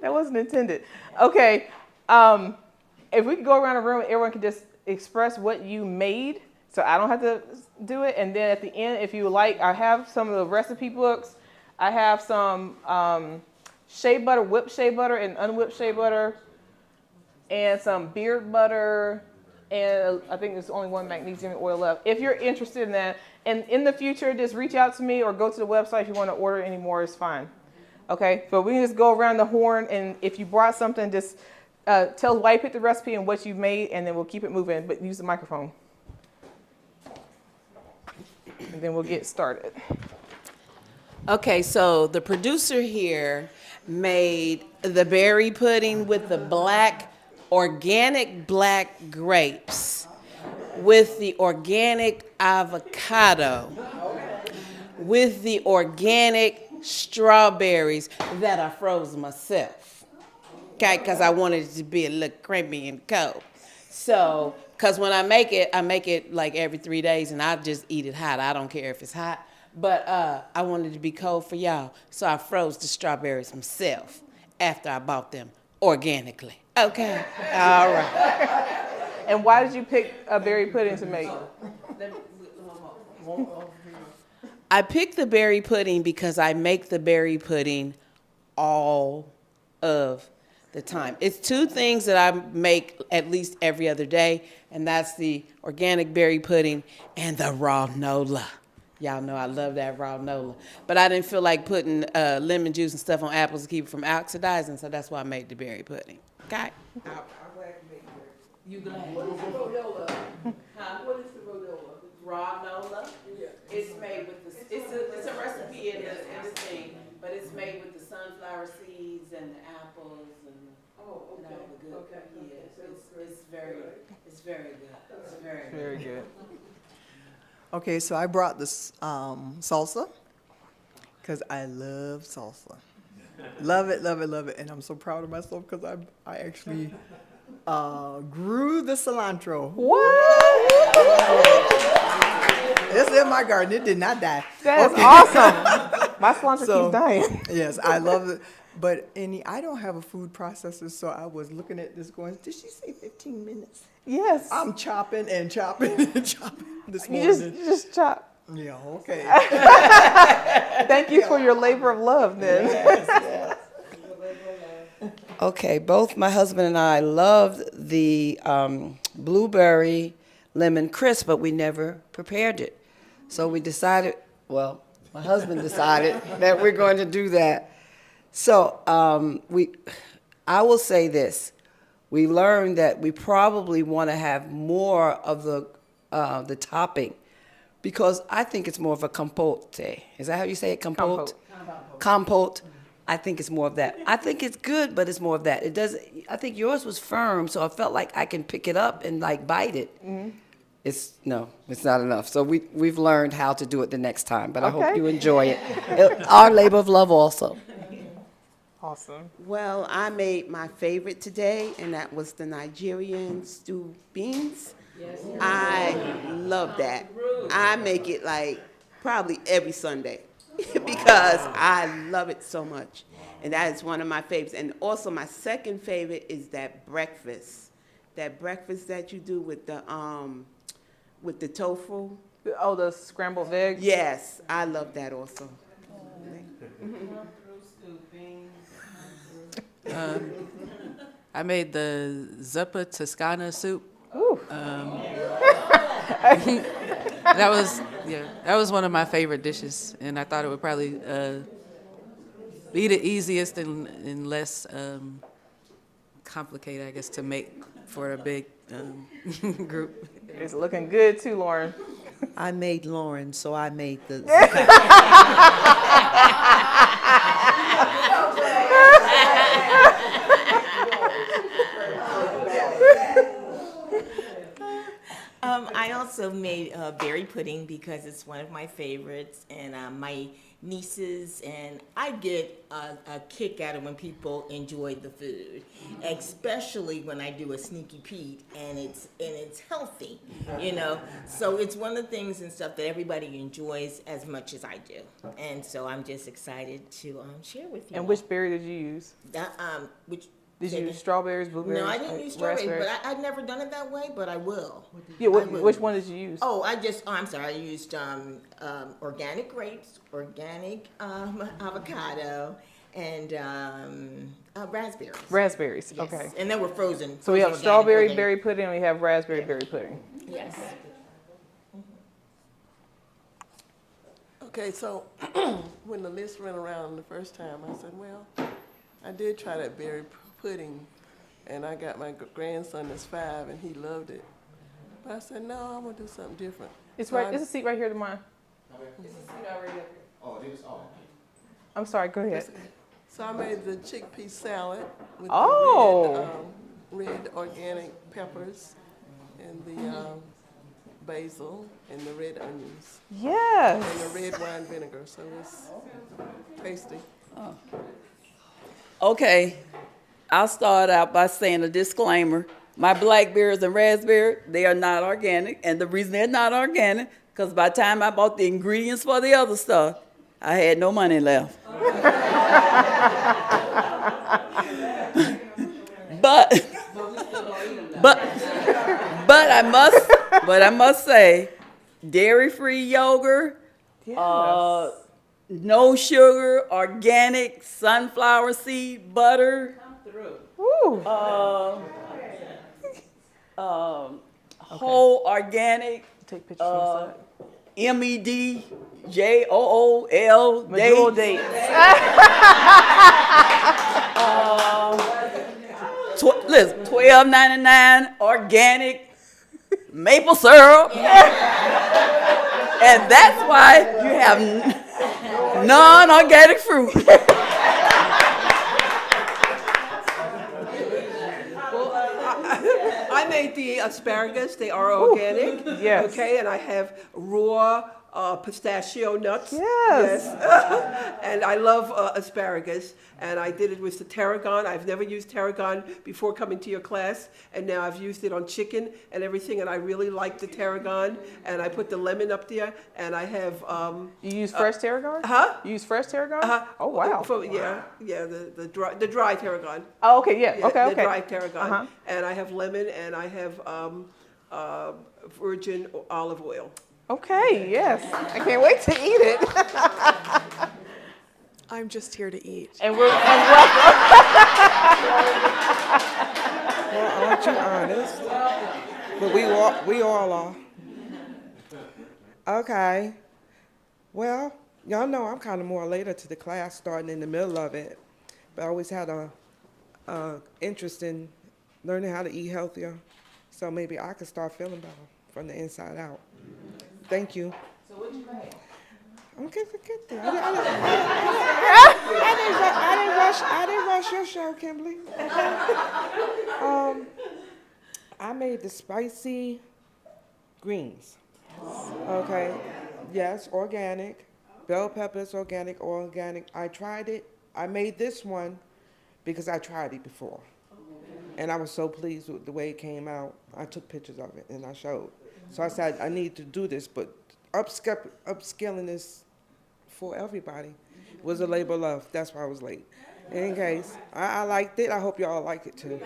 That wasn't intended. Okay. If we could go around the room, everyone can just express what you made, so I don't have to do it. And then at the end, if you like, I have some of the recipe books. I have some shea butter, whipped shea butter and unwhipped shea butter, and some beard butter, and I think there's only one magnesium oil left. If you're interested in that, and in the future, just reach out to me or go to the website if you want to order any more, it's fine. Okay, but we can just go around the horn, and if you brought something, just tell why you picked the recipe and what you made, and then we'll keep it moving, but use the microphone. And then we'll get started. Okay, so the producer here made the berry pudding with the organic black grapes, with the organic avocado, with the organic strawberries that I froze myself. Okay, because I wanted it to be a little creamy and cold. So, because when I make it like every 3 days, and I just eat it hot. I don't care if it's hot. But I wanted it to be cold for y'all, so I froze the strawberries myself after I bought them organically. Okay, all right. And why did you pick a berry pudding to make? I picked the berry pudding because I make the berry pudding all of the time. It's 2 things that I make at least every other day, and that's the organic berry pudding and the raw Nola. Y'all know I love that raw Nola. But I didn't feel like putting lemon juice and stuff on apples to keep it from oxidizing, so that's why I made the berry pudding. Okay? I'm glad you made yours. You glad? What is the rhodola? Huh? What is the rhodola? Raw Nola? Yeah. It's made with it's a recipe in the thing, but it's made with the sunflower seeds and the apples and Oh, okay, okay. It's very good. It's very Very good. Okay, so I brought this salsa because I love salsa. Love it, love it, love it. And I'm so proud of myself because I actually grew the cilantro. What? It's in my garden. It did not die. That's awesome. My cilantro So- keeps dying. Yes, I love it. But I don't have a food processor, so I was looking at this going, did she say 15 minutes? Yes. I'm chopping and chopping and chopping this you morning. just chop. Yeah, okay. Thank you for your labor of love, then. Okay, both my husband and I loved the blueberry lemon crisp, but we never prepared it. So we decided, well, my husband decided that we're going to do that. So I will say this. We learned that we probably want to have more of the topping because I think it's more of a compote. Is that how you say it? Compote? Compote. I think it's more of that. I think it's good, but it's more of that. It does. I think yours was firm, so I felt like I can pick it up and like bite it. Mm-hmm. It's not enough. So we've learned how to do it the next time. But I hope you enjoy it. Our labor of love also. Awesome. Well, I made my favorite today, and that was the Nigerian stewed beans. Yes. I love that. I make it like probably every Sunday because I love it so much. And that is one of my favorites. And also my second favorite is that breakfast. That breakfast that you do with the tofu. Oh, the scrambled eggs? Yes, I love that also. I made the zuppa Toscana soup. Ooh. That was one of my favorite dishes, and I thought it would probably be the easiest and less complicated, I guess, to make for a big group. It's looking good too, Lauren. I made Lauren, so I made the. I also made berry pudding because it's one of my favorites, and my nieces and I get a kick out of when people enjoy the food, especially when I do a sneaky Pete and it's healthy, you know. So it's one of the things and stuff that everybody enjoys as much as I do, and so I'm just excited to share with you. And which berry did you use? Which. Did you use strawberries, blueberries? No, I didn't use strawberries, but I've never done it that way, but I will. Yeah, which one did you use? I'm sorry, I used organic grapes, organic avocado, and raspberries. Raspberries, Yes. okay. And they were frozen. So we have organic strawberry pudding. berry pudding and we have raspberry berry pudding. Yes. Okay, so when the list ran around the first time, I said, well, I did try that berry pudding, and I got my grandson that's 5, and he loved it. But I said, no, I'm gonna do something different. It's So right. It's a seat right here to mine. I'm sorry. Go ahead. So I made the chickpea salad with Oh. the red organic peppers and the basil and the red onions Yes. and the red wine vinegar. So it's tasty. Okay, I'll start out by saying a disclaimer. My blackberries and raspberries, they are not organic. And the reason they're not organic, because by the time I bought the ingredients for the other stuff, I had no money left. But I must say, dairy-free yogurt, Yes. no sugar, organic sunflower seed butter. Woo. Whole organic Take pictures from the side. MEDJOOL Medjool dates. dates. Listen, $12.99 organic maple syrup. And that's why you have non-organic fruit. made the asparagus. They are organic. Yes. Okay, and I have raw pistachio nuts. Yes. Yes. And I love asparagus. And I did it with the tarragon. I've never used tarragon before coming to your class, and now I've used it on chicken and everything, and I really like the tarragon. And I put the lemon up there, and I have. You use fresh tarragon? Huh? You use fresh tarragon? Oh wow. Yeah, the dry tarragon. Oh, okay, yeah, okay, The okay. dry tarragon, and I have lemon, and I have virgin olive oil. Okay, yes. I can't wait to eat it. I'm just here to eat. And we're Well, aren't you honest? But we all are. Okay. Well, y'all know I'm kind of more later to the class, starting in the middle of it. But I always had a interest in learning how to eat healthier. So maybe I could start feeling better from the inside out. Thank you. So what you make? I'm getting there. I didn't rush your show, Kimberly. I made the spicy greens. Okay. Yes, organic. Bell peppers, organic. I tried it. I made this one because I tried it before. And I was so pleased with the way it came out. I took pictures of it and I showed. So I said, I need to do this, but upskilling this for everybody was a labor of love. That's why I was late. In any case, I liked it. I hope y'all like it too.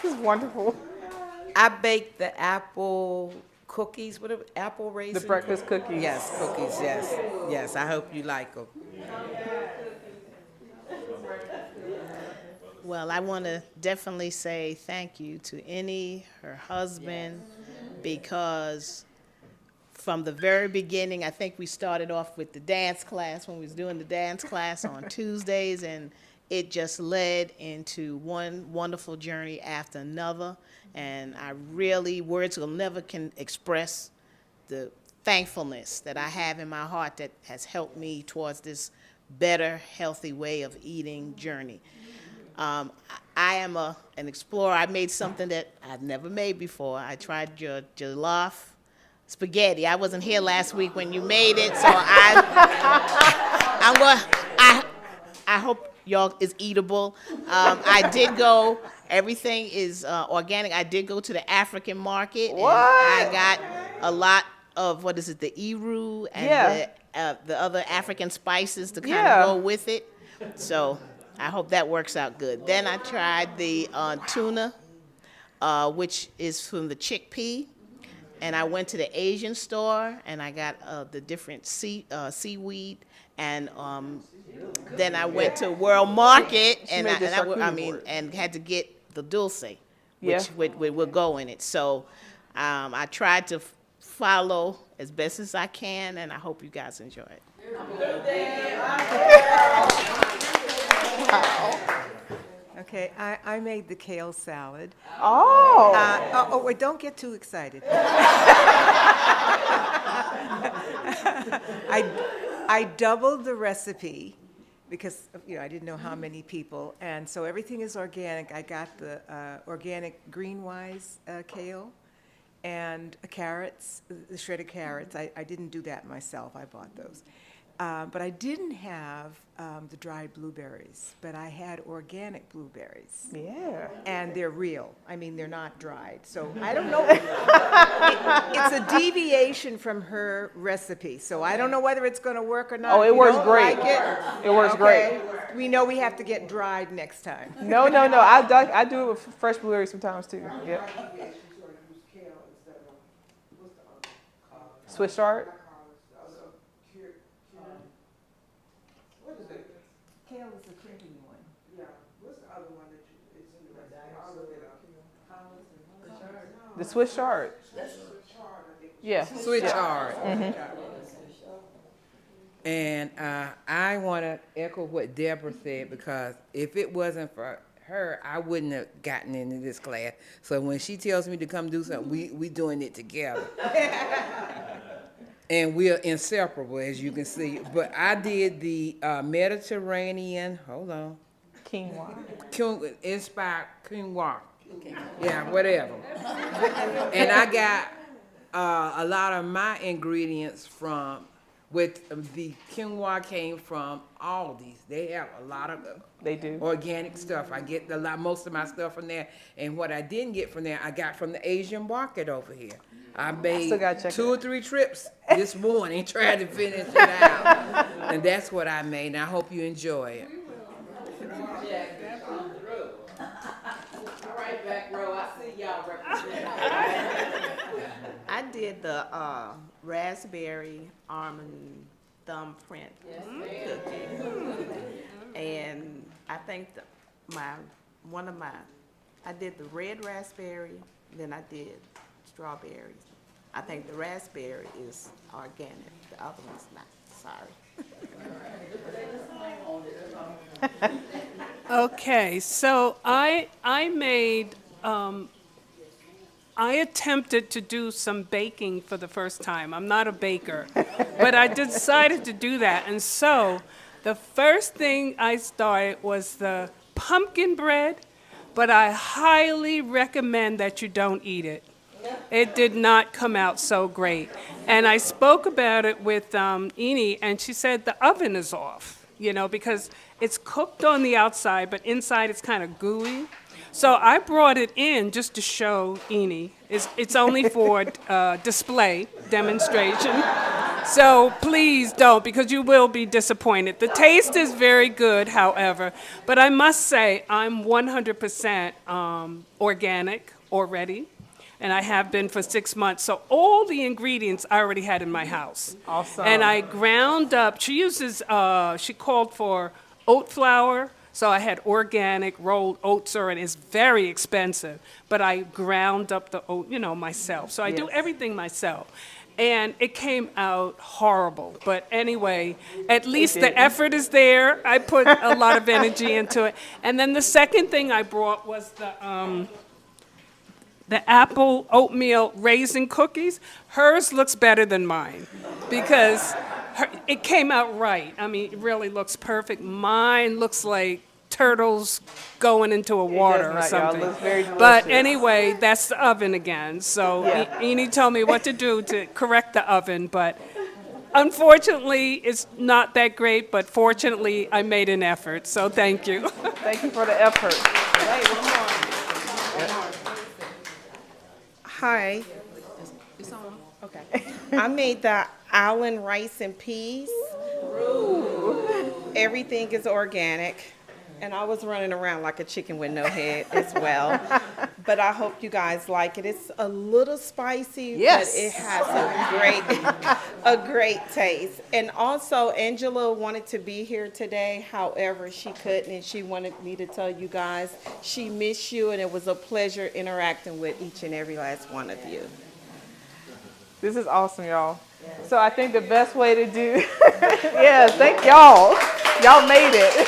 This is wonderful. I baked the apple cookies, whatever, apple raisins. The breakfast cookies. Yes, cookies, yes. Yes, I hope you like them. Well, I want to definitely say thank you to Annie, her husband, because from the very beginning, I think we started off with the dance class when we was doing the dance class on Tuesdays, and it just led into one wonderful journey after another. And I really, words will never can express the thankfulness that I have in my heart that has helped me towards this better, healthy way of eating journey. I am an explorer. I made something that I've never made before. I tried your jollof spaghetti. I wasn't here last week when you made it, so I hope y'all is eatable. I did go. Everything is organic. I did go to the African market. What? And I got a lot of the iru and the other African spices to kind of go with it. So I hope that works out good. Then I tried the tuna, which is from the chickpea. And I went to the Asian store and I got the different seaweed. And then I went to World Market and and had to get the dulce, which would go in it. So I tried to follow as best as I can, and I hope you guys enjoy it. Okay, I made the kale salad. Oh. Wait, don't get too excited. I doubled the recipe because I didn't know how many people, and so everything is organic. I got the organic green-wise kale and carrots, the shredded carrots. I didn't do that myself. I bought those. But I didn't have the dried blueberries, but I had organic blueberries. Yeah. And they're real. I mean, they're not dried. So I don't know. It's a deviation from her recipe. So I don't know whether it's going to work or not. Oh, it works great. Like it works great. We know we have to get dried next time. No. I do it with fresh blueberries sometimes too. Yep. Swiss chard? Kale is the crimpy one. Yeah. What's the other one that it's in the recipe? I'll look it up. The Swiss chard. Yeah. Swiss chard. Mm-hmm. And I want to echo what Deborah said, because if it wasn't for her, I wouldn't have gotten into this class. So when she tells me to come do something, we doing it together. And we're inseparable, as you can see. But I did the Mediterranean, hold on. Quinoa. Inspired quinoa. Yeah, whatever. And I got a lot of my ingredients with the quinoa came from Aldi's. They have a lot of organic stuff. I get most of my stuff from there. And what I didn't get from there, I got from the Asian market over here. I made 2 or 3 trips this morning trying to finish it out. And that's what I made, and I hope you enjoy it. All right, back row, I see y'all representing. I did the raspberry almond thumbprint cookie. And I think I did the red raspberry, then I did strawberries. I think the raspberry is organic, the other one's not, sorry. Okay, so I made, I attempted to do some baking for the first time. I'm not a baker, but I decided to do that. And so the first thing I started was the pumpkin bread, but I highly recommend that you don't eat it. It did not come out so great. And I spoke about it with Eni, and she said the oven is off, because it's cooked on the outside, but inside it's kind of gooey. So I brought it in just to show Eni. It's only for display, demonstration. So please don't, because you will be disappointed. The taste is very good, however, but I must say I'm 100% organic already. And I have been for 6 months. So all the ingredients I already had in my house. Awesome. And I ground up, she called for oat flour. So I had organic rolled oats, and it's very expensive. But I ground up the oat, myself. So I do everything myself. And it came out horrible. But anyway, at least the effort is there. I put a lot of energy into it. And then the second thing I brought was the apple oatmeal raisin cookies. Hers looks better than mine because it came out right. I mean, it really looks perfect. Mine looks like turtles going into a water or something. Looks very delicious. But anyway, that's the oven again. So Eni told me what to do to correct the oven, but unfortunately, it's not that great, but fortunately, I made an effort, so thank you. Thank you for the effort. Wait, one more. Hi. It's on. Okay. I made the island rice and peas. Everything is organic. And I was running around like a chicken with no head as well. But I hope you guys like it. It's a little spicy, but it has a great taste. And also, Angela wanted to be here today. However, she couldn't, and she wanted me to tell you guys she missed you, and it was a pleasure interacting with each and every last one of you. This is awesome, y'all. So I think the best way to do, thank y'all. Y'all made it.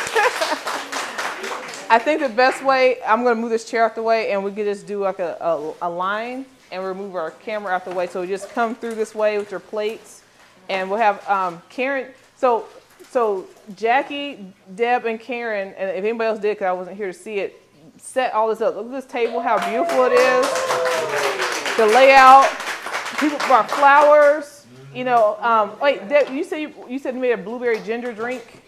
I think the best way, I'm going to move this chair out the way, and we can just do like a line and remove our camera out the way. So we just come through this way with your plates, and we'll have Karen. So Jackie, Deb, and Karen, and if anybody else did, because I wasn't here to see it, set all this up. Look at this table, how beautiful it is. The layout. People brought flowers. Wait, Deb, you said you made a blueberry ginger drink.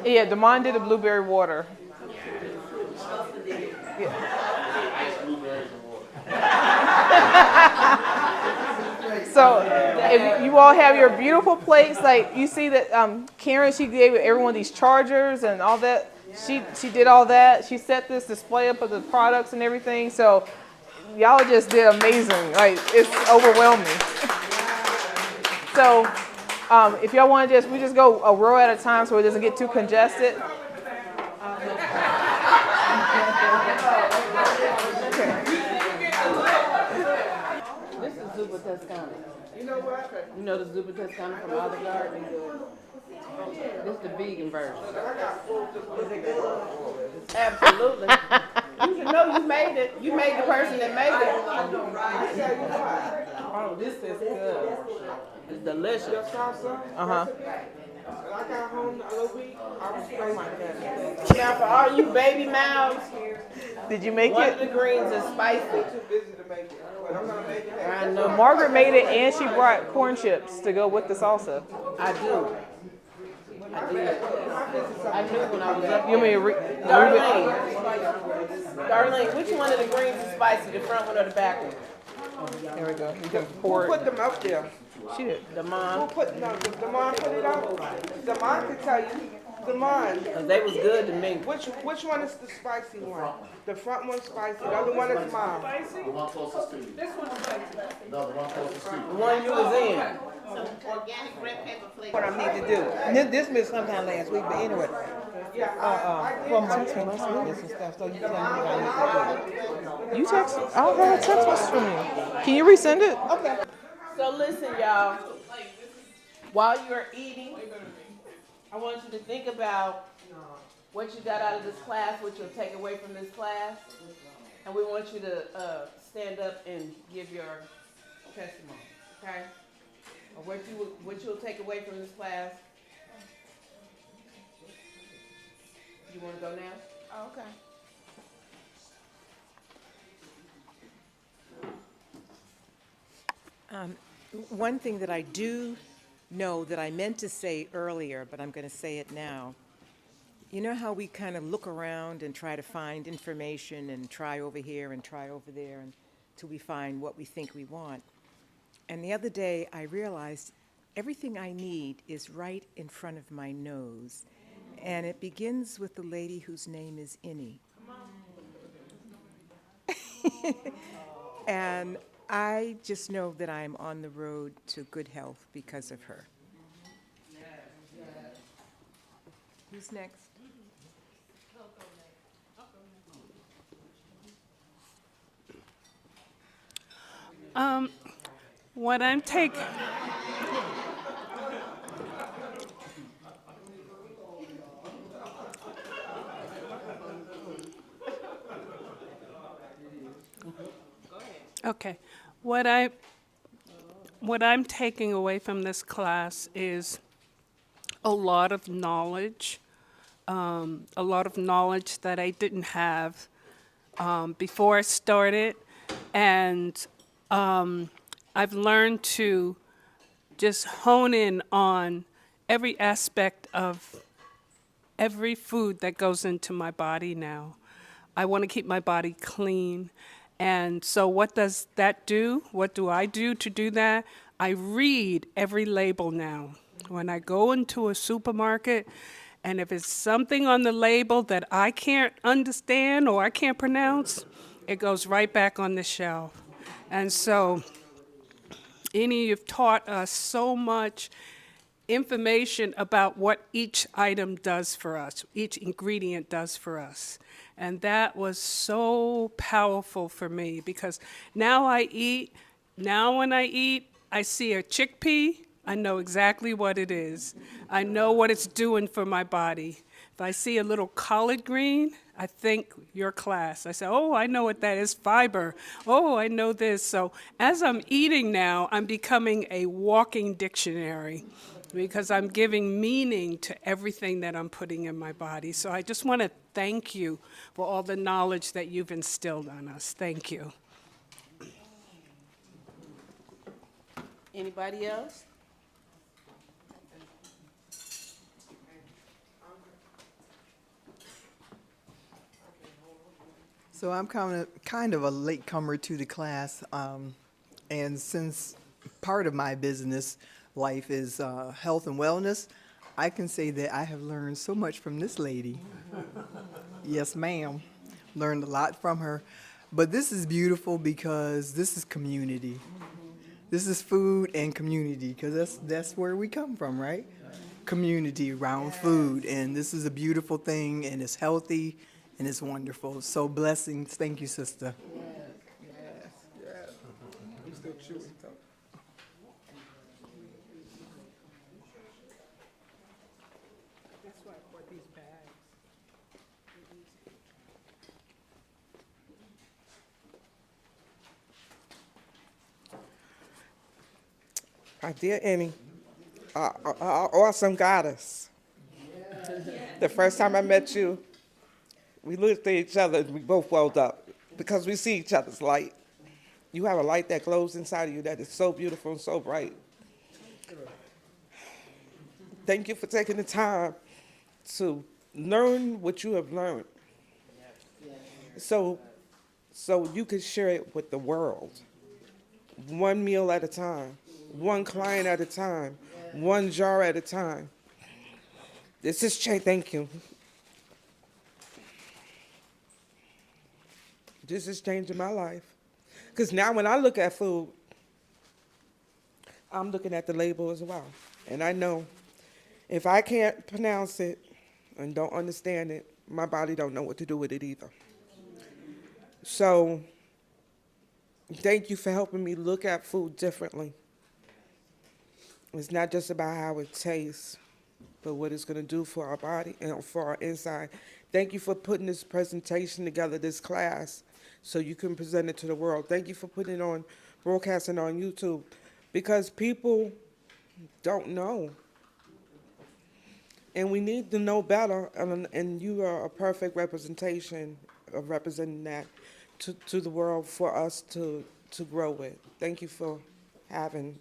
Yeah, Damon did the blueberry water. So if you all have your beautiful plates, like you see that Karen, she gave everyone these chargers and all that. She did all that. She set this display up of the products and everything. So y'all just did amazing. Like, it's overwhelming. So if y'all want to we just go a row at a time so it doesn't get too congested. This is Zuba Tuscany. You know what? You know the zuppa that's coming from Olive Garden? This is the vegan version. Is it good? Absolutely. You should know you made it. You made the person that made it. Oh, this is good. It's delicious. Your salsa? Uh-huh. When I got home the other week, I was oh my goodness. Now for all you baby mouths, Did you make one it? of the greens is spicy. Too busy to make it, but I'm gonna make it. I know. Margaret made it, and she brought corn chips to go with the salsa. I do. I did. I knew when I was up You mean Darlene, which one of the greens is spicy, the front one or the back one? There we go. You can pour Who put it. them up there? She did. The Who mom. put, no, did Damon put it up? Damon can tell you. Damon, They was good to me. which one is the spicy one? The front one's spicy, the other one is mild. The one closest to you. This one's spicy. No, the one closest to The you. one you was in. Organic red pepper flavor. What I need to do. This missed sometime last week, but anyway. For my text and stuff, so you tell me what I need to do. You text? I don't have a text message from you. Can you resend it? Okay. So listen, y'all. While you're eating, I want you to think about what you got out of this class, what you'll take away from this class, and we want you to stand up and give your testimony, okay? Or what you'll take away from this class. You want to go now? Oh, okay. One thing that I do know that I meant to say earlier, but I'm going to say it now. You know how we kind of look around and try to find information and try over here and try over there until we find what we think we want? And the other day I realized everything I need is right in front of my nose. And it begins with the lady whose name is Innie. And I just know that I'm on the road to good health because of her. Who's next? What I'm taking. Okay, what I'm taking away from this class is a lot of knowledge that I didn't have before I started, and I've learned to just hone in on every aspect of every food that goes into my body now. I want to keep my body clean. And so what does that do? What do I do to do that? I read every label now. When I go into a supermarket, and if it's something on the label that I can't understand or I can't pronounce, it goes right back on the shelf. And so, Innie, you've taught us so much information about what each item does for us, each ingredient does for us. And that was so powerful for me because now when I eat, I see a chickpea, I know exactly what it is. I know what it's doing for my body. If I see a little collard green, I think your class. I say, oh, I know what that is, fiber. Oh, I know this. So as I'm eating now, I'm becoming a walking dictionary because I'm giving meaning to everything that I'm putting in my body. So I just want to thank you for all the knowledge that you've instilled on us. Thank you. Anybody else? So I'm kind of a latecomer to the class, and since part of my business life is health and wellness, I can say that I have learned so much from this lady. Yes, ma'am. Learned a lot from her. But this is beautiful because this is community. This is food and community, because that's where we come from, right? Community around food, and this is a beautiful thing, and it's healthy, and it's wonderful. So blessings. Thank you, sister. Yes. You still chewing, so. My dear Annie, awesome goddess. The first time I met you, we looked at each other and we both welled up because we see each other's light. You have a light that glows inside of you that is so beautiful and so bright. Thank you for taking the time to learn what you have learned so you can share it with the world. One meal at a time, one client at a time, one jar at a time. This is thank you. This is changing my life. Because now when I look at food, I'm looking at the label as well. And I know if I can't pronounce it and don't understand it, my body don't know what to do with it either. So thank you for helping me look at food differently. It's not just about how it tastes, but what it's going to do for our body and for our inside. Thank you for putting this presentation together, this class, so you can present it to the world. Thank you for putting it on, broadcasting on YouTube, because people don't know. And we need to know better, and you are a perfect representation of representing that to the world for us to grow with. Thank you for having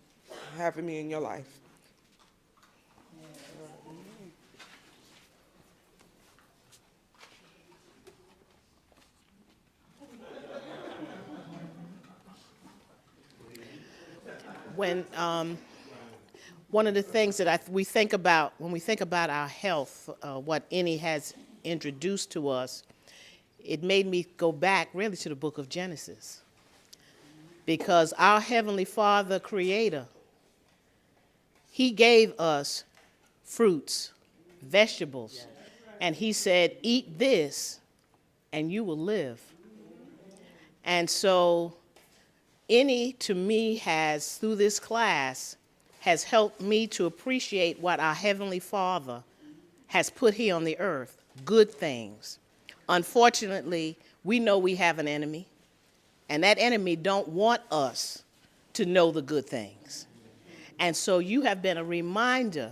me in your life. When one of the things that we think about when we think about our health, what Annie has introduced to us, it made me go back really to the book of Genesis. Because our Heavenly Father, Creator, He gave us fruits, vegetables, and He said, eat this and you will live. And so Annie, to me, has, through this class, has helped me to appreciate what our Heavenly Father has put here on the earth, good things. Unfortunately, we know we have an enemy, and that enemy don't want us to know the good things. And so you have been a reminder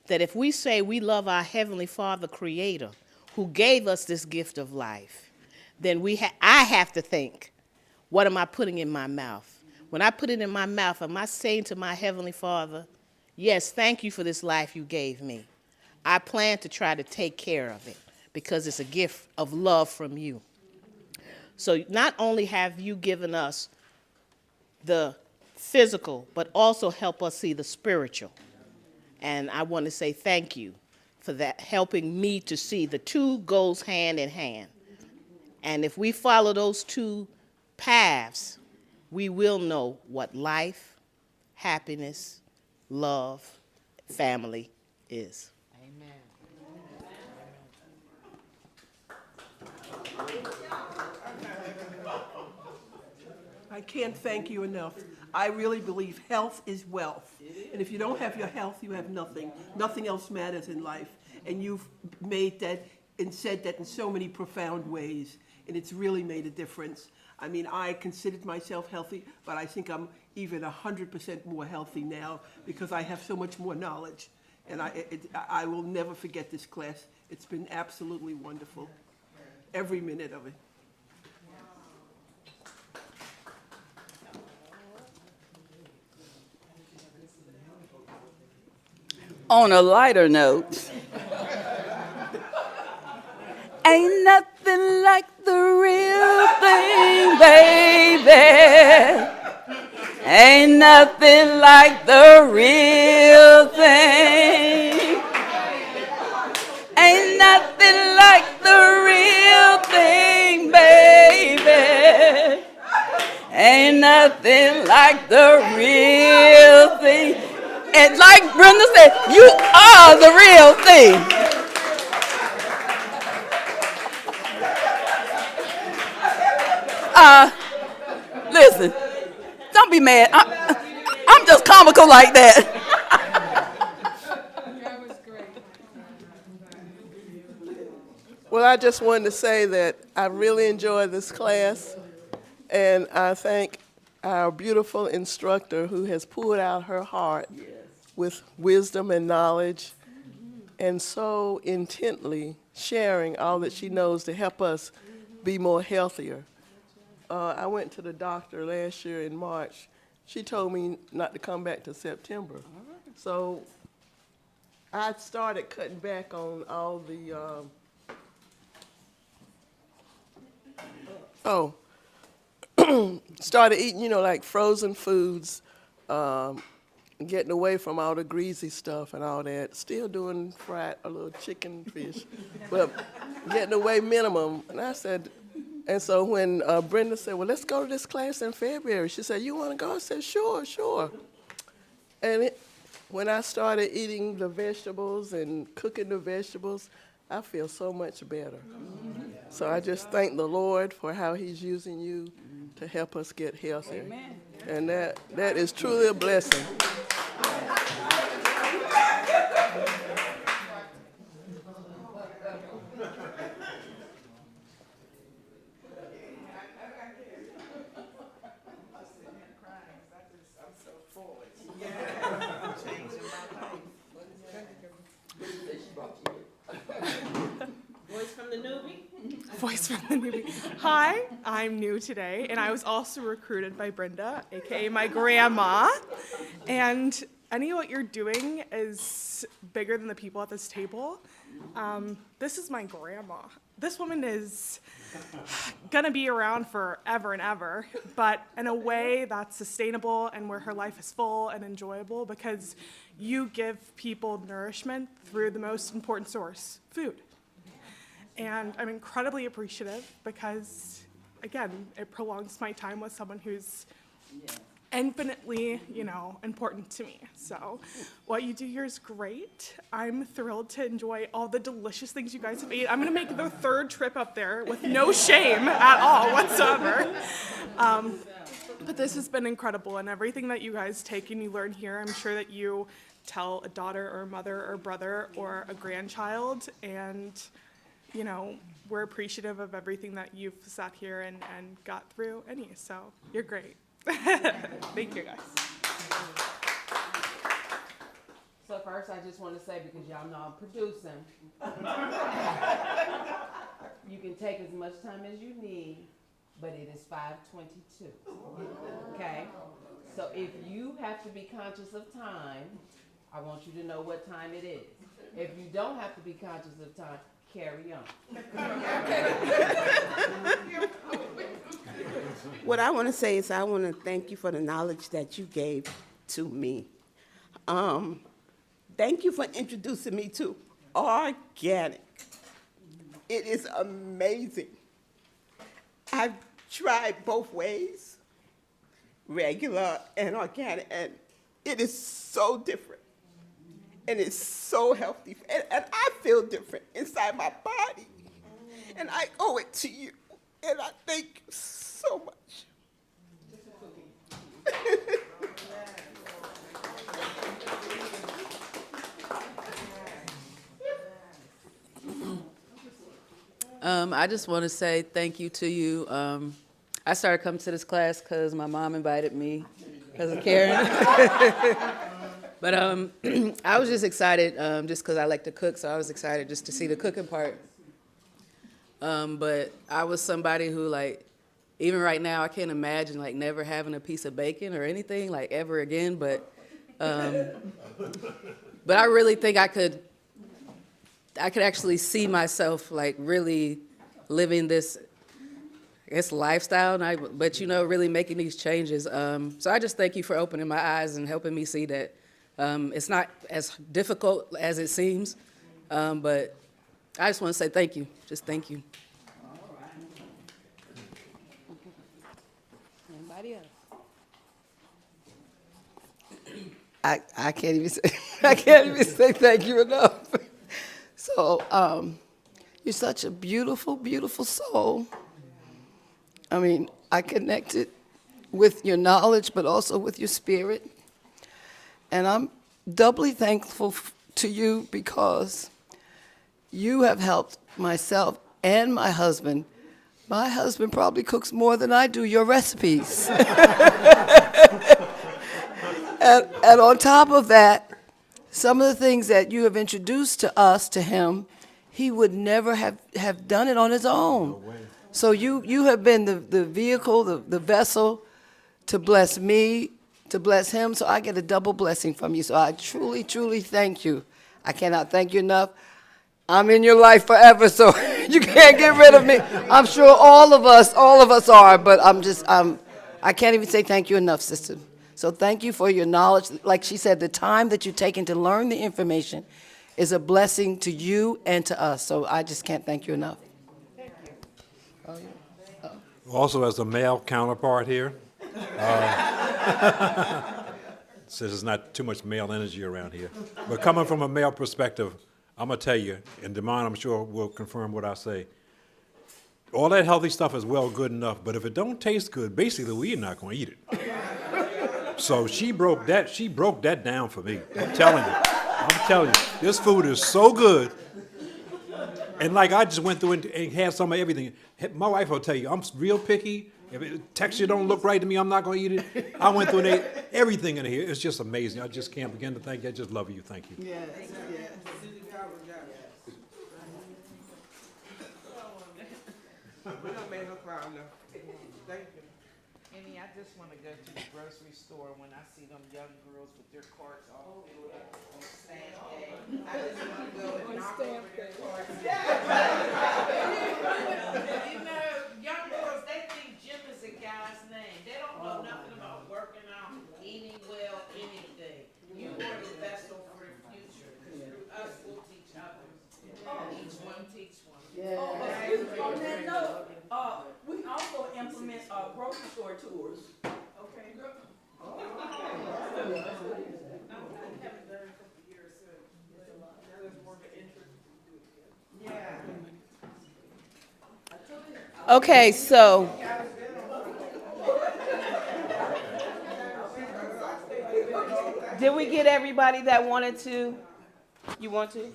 that if we say we love our Heavenly Father, Creator, who gave us this gift of life, then I have to think, what am I putting in my mouth? When I put it in my mouth, am I saying to my Heavenly Father, yes, thank you for this life you gave me. I plan to try to take care of it because it's a gift of love from you. So not only have you given us the physical, but also help us see the spiritual. And I want to say thank you for that, helping me to see the two goes hand in hand. And if we follow those two paths, we will know what life, happiness, love, family is. I can't thank you enough. I really believe health is wealth. And if you don't have your health, you have nothing. Nothing else matters in life. And you've made that and said that in so many profound ways. And it's really made a difference. I mean, I considered myself healthy, but I think I'm even 100% more healthy now because I have so much more knowledge. And I will never forget this class. It's been absolutely wonderful, every minute of it. On a lighter note, ain't nothing like the real thing, baby. Ain't nothing like the real thing. Ain't nothing like the real thing, baby. Ain't nothing like the real thing. And like Brenda said, you are the real thing. Listen, don't be mad. I'm just comical like that. Well, I just wanted to say that I really enjoyed this class, and I our beautiful instructor who has poured out her heart with wisdom and knowledge and so intently sharing all that she knows to help us be more healthier. I went to the doctor last year in March. She told me not to come back till September. So I started cutting back on all the, started eating, you know, like frozen foods, getting away from all the greasy stuff and all that. Still doing fried, a little chicken, fish, but getting away minimum. And I said, and so when Brenda said, well, let's go to this class in February, she said, you want to go? I said, sure. And when I started eating the vegetables and cooking the vegetables, I feel so much better. So I just thank the Lord for how he's using you to help us get healthier. Amen. And that is truly a blessing. Voice from the newbie. Hi, I'm new today, and I was also recruited by Brenda, aka my grandma. And any of what you're doing is bigger than the people at this table. This is my grandma. This woman is gonna be around forever and ever, but in a way that's sustainable and where her life is full and enjoyable because you give people nourishment through the most important source, food. And I'm incredibly appreciative because, again, it prolongs my time with someone who's infinitely, important to me. So what you do here is great. I'm thrilled to enjoy all the delicious things you guys have eaten. I'm gonna make the third trip up there with no shame at all whatsoever. But this has been incredible, and everything that you guys take and you learn here, I'm sure that you tell a daughter or a mother or brother or a grandchild, and we're appreciative of everything that you've sat here and got through, so you're great. Thank you, guys. So first, I just want to say, because y'all know I'm producing, you can take as much time as you need, but it is 5:22, okay? So if you have to be conscious of time, I want you to know what time it is. If you don't have to be conscious of time, carry on. What I want to say is I want to thank you for the knowledge that you gave to me. Thank you for introducing me to organic. It is amazing. I've tried both ways, regular and organic, and it is so different. And it's so healthy. And I feel different inside my body. And I owe it to you. And I thank you so much. I just want to say thank you to you. I started coming to this class because my mom invited me because of Karen. But I was just excited just because I like to cook, so I was excited just to see the cooking part. But I was somebody who, even right now, I can't imagine, never having a piece of bacon or anything, ever again. But I really think I could actually see myself, really living this, lifestyle, but, really making these changes. So I just thank you for opening my eyes and helping me see that it's not as difficult as it seems, but I just want to say thank you. Just thank you. Anybody else? I can't even say thank you enough. So you're such a beautiful, beautiful soul. I mean, I connected with your knowledge, but also with your spirit. And I'm doubly thankful to you because you have helped myself and my husband My husband probably cooks more than I do your recipes. And on top of that, some of the things that you have introduced to us, to him, he would never have done it on his own. So you have been the vehicle, the vessel to bless me, to bless him, so I get a double blessing from you. So I truly, truly thank you. I cannot thank you enough. I'm in your life forever, so you can't get rid of me. I'm sure all of us are, but I can't even say thank you enough, sister. So thank you for your knowledge. Like she said, the time that you've taken to learn the information is a blessing to you and to us. So I just can't thank you enough. Thank you. Also, as a male counterpart here, since there's not too much male energy around here, but coming from a male perspective, I'm going to tell you, and Damon, I'm sure, will confirm what I say. All that healthy stuff is well good enough, but if it don't taste good, basically we're not going to eat it. So she broke that down for me. I'm telling you, this food is so good. And like I just went through and had some of everything. My wife will tell you, I'm real picky. If it, texture don't look right to me, I'm not going to eat it. I went through and ate everything in here. It's just amazing. I just can't begin to thank you. I just love you. Thank you. Yes, yes. We done made her proud enough. Thank you. Annie, I just want to go to the grocery store when I see them young girls with their carts all filled up on stamp day. I just want to go and knock over their carts. You know, young girls, they think gym is a guy's name. They don't know nothing about working out, eating well, anything. You are the vessel for the future, because through us, we'll teach others. Each one teach one. Yeah. On that note, we also implement grocery store tours. Okay. Okay, so did we get everybody that wanted to? You want to?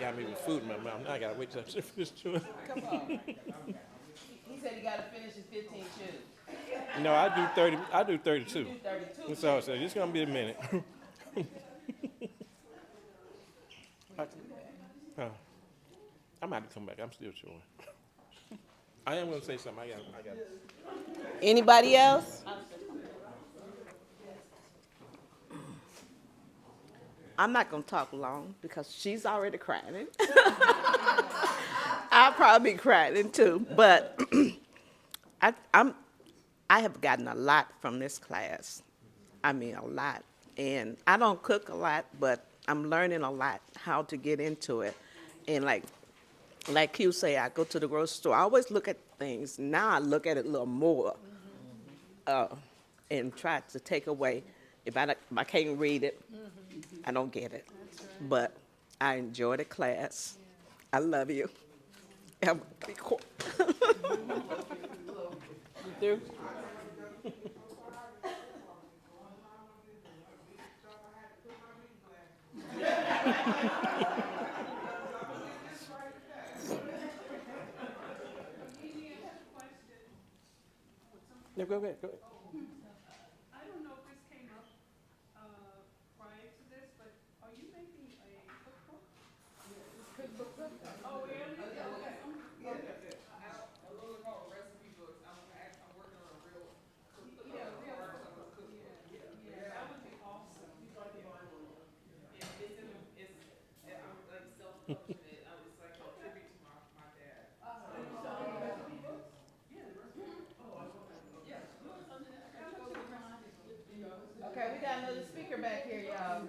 Got me with food in my mouth. Now I gotta wait till I finish chewing. Come on. He said he got to finish his 15 chews. No, I do 30. I do 32. You do 32. So it's gonna be a minute. I'm about to come back. I'm still chewing. I am gonna say something. I got. Anybody else? I'm not going to talk long because she's already crying. I'll probably be crying too, but I have gotten a lot from this class. I mean, a lot. And I don't cook a lot, but I'm learning a lot how to get into it. And like you say, I go to the grocery store. I always look at things. Now I look at it a little more and try to take away. If I can't read it, I don't get it. But I enjoy the class. I love you. I'm be quiet. You through? No, go ahead. Go ahead. I don't know if this came up prior to this, but are you making a cookbook? Oh, really? Okay. That would be awesome. Okay, we got another speaker back here, y'all.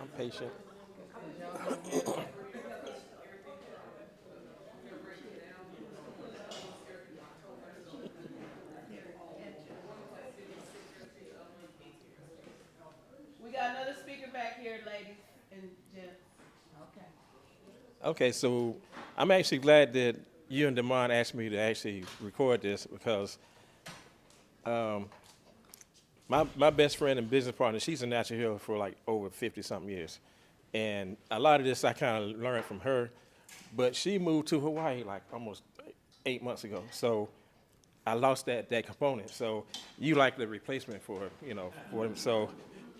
I'm patient. We got another speaker back here, ladies and gents. Okay. Okay, so I'm actually glad that you and Damon asked me to actually record this because my best friend and business partner, she's a natural healer for like over 50-something years. And a lot of this I kind of learned from her, but she moved to Hawaii like almost 8 months ago. So I lost that component. So you like the replacement for for him. So,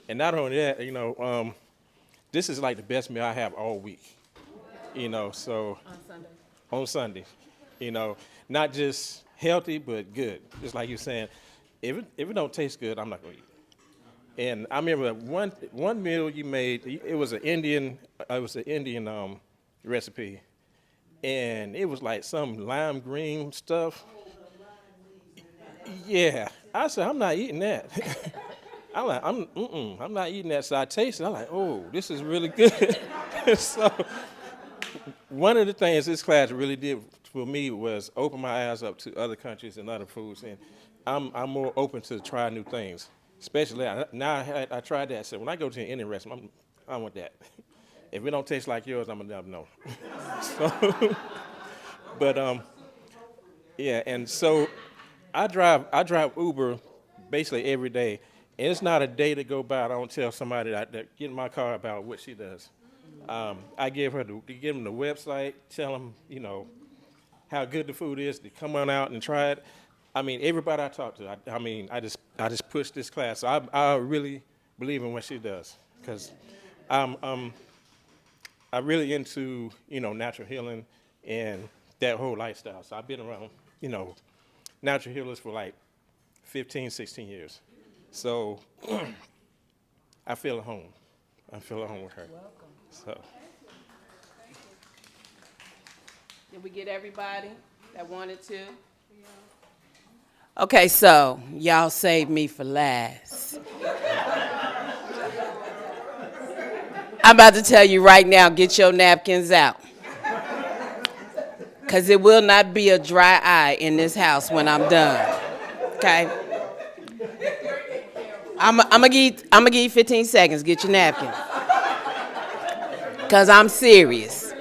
and not only that, this is like the best meal I have all week. So on Sunday, not just healthy but good. Just like you're saying, if it don't taste good, I'm not gonna eat it. And I remember one meal you made. It was an Indian recipe, and it was like some lime green stuff. Yeah, I said I'm not eating that. I'm not eating that. So I tasted it. I'm like, oh, this is really good. So one of the things this class really did for me was open my eyes up to other countries and other foods, and I'm more open to try new things. Especially now I tried that. So when I go to an Indian restaurant, I want that. If it don't taste like yours, I'm gonna no. So, but yeah, and so I drive Uber basically every day, and it's not a day to go by I don't tell somebody that get in my car about what she does. I give them the website, tell them how good the food is. To come on out and try it. I mean, everybody I talk to, I just push this class. So I really believe in what she does, because I'm really into natural healing and that whole lifestyle. So I've been around natural healers for like 15, 16 years. So I feel at home. I feel at home with her. Welcome. So. Did we get everybody that wanted to? Okay, so y'all saved me for last. I'm about to tell you right now, get your napkins out. Because it will not be a dry eye in this house when I'm done. Okay? I'm gonna give you 15 seconds. Get your napkins. Because I'm serious.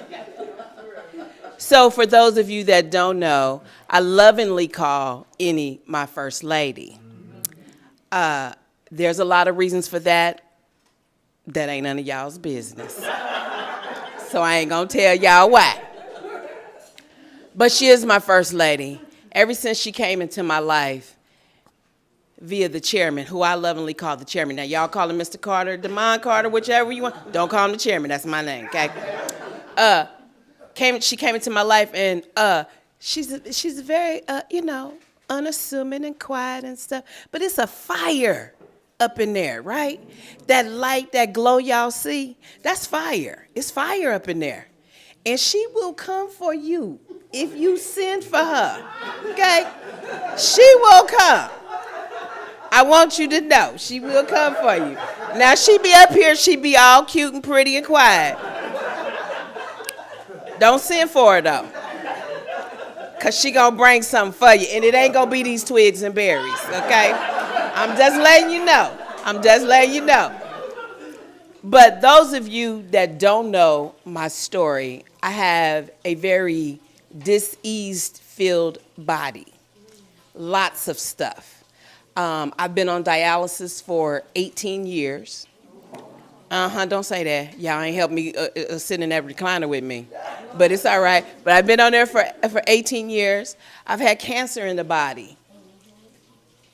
So for those of you that don't know, I lovingly call Annie my first lady. There's a lot of reasons for that. That ain't none of y'all's business. So I ain't gonna tell y'all why. But she is my first lady. Ever since she came into my life via the chairman, who I lovingly call the chairman. Now y'all call him Mr. Carter, Demond Carter, whichever you want. Don't call him the chairman, that's my name, okay? She came into my life, and she's very, unassuming and quiet and stuff. But it's a fire up in there, right? That light, that glow y'all see, that's fire. It's fire up in there. And she will come for you if you send for her, okay? She will come. I want you to know, she will come for you. Now, she be up here, she be all cute and pretty and quiet. Don't send for her, though. Because she going to bring something for you. And it ain't going to be these twigs and berries, okay? I'm just letting you know. But those of you that don't know my story, I have a very diseased-filled body. Lots of stuff. I've been on dialysis for 18 years. Don't say that. Y'all ain't helped me sit in that recliner with me. But it's all right. But I've been on there for 18 years. I've had cancer in the body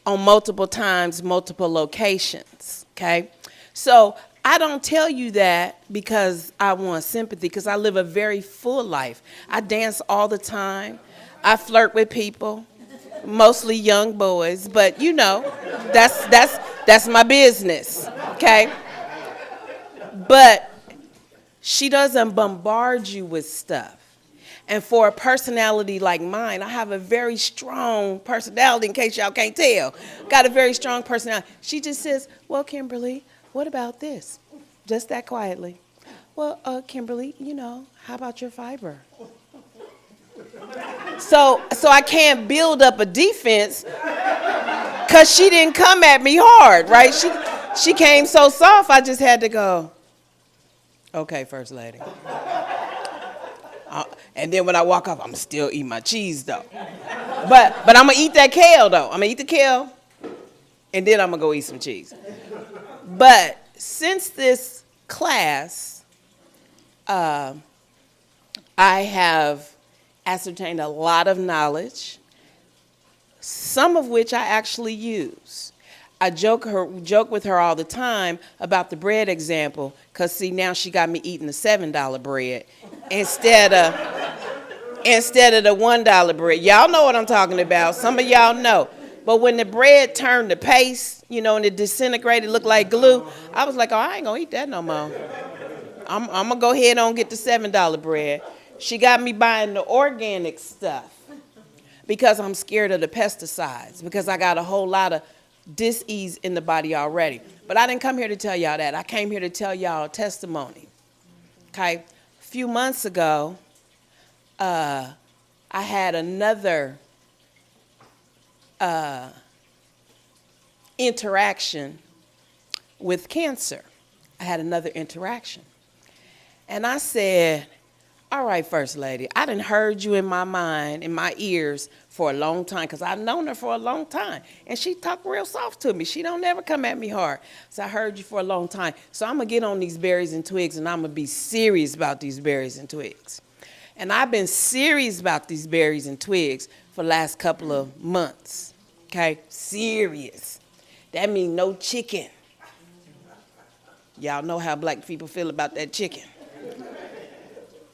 on multiple times, multiple locations, okay? So I don't tell you that because I want sympathy, because I live a very full life. I dance all the time. I flirt with people, mostly young boys, but that's my business, okay? But she doesn't bombard you with stuff. And for a personality like mine, I have a very strong personality, in case y'all can't tell. Got a very strong personality. She just says, well, Kimberly, what about this? Just that quietly. Well, Kimberly, how about your fiber? So I can't build up a defense because she didn't come at me hard, right? She came so soft, I just had to go, okay, First Lady. And then when I walk off, I'm still eating my cheese, though. But I'm going to eat that kale, though. I'm going to eat the kale, and then I'm going to go eat some cheese. But since this class, I have ascertained a lot of knowledge, some of which I actually use. I joke with her all the time about the bread example, because see, now she got me eating the $7 bread instead of the $1 bread. Y'all know what I'm talking about. Some of y'all know. But when the bread turned to paste, you know, and it disintegrated, looked like glue, I was like, oh, I ain't gonna eat that no more. I'm gonna go ahead and get the $7 bread. She got me buying the organic stuff because I'm scared of the pesticides, because I got a whole lot of dis-ease in the body already. But I didn't come here to tell y'all that. I came here to tell y'all a testimony. Okay? A few months ago, I had another interaction with cancer. I had another interaction. And I said, all right, First Lady, I done heard you in my mind, in my ears for a long time, because I've known her for a long time. And she talk real soft to me. She don't never come at me hard. So I heard you for a long time. So I'm going to get on these berries and twigs, and I'm going to be serious about these berries and twigs. And I've been serious about these berries and twigs for the last couple of months. Okay? Serious. That means no chicken. Y'all know how black people feel about that chicken.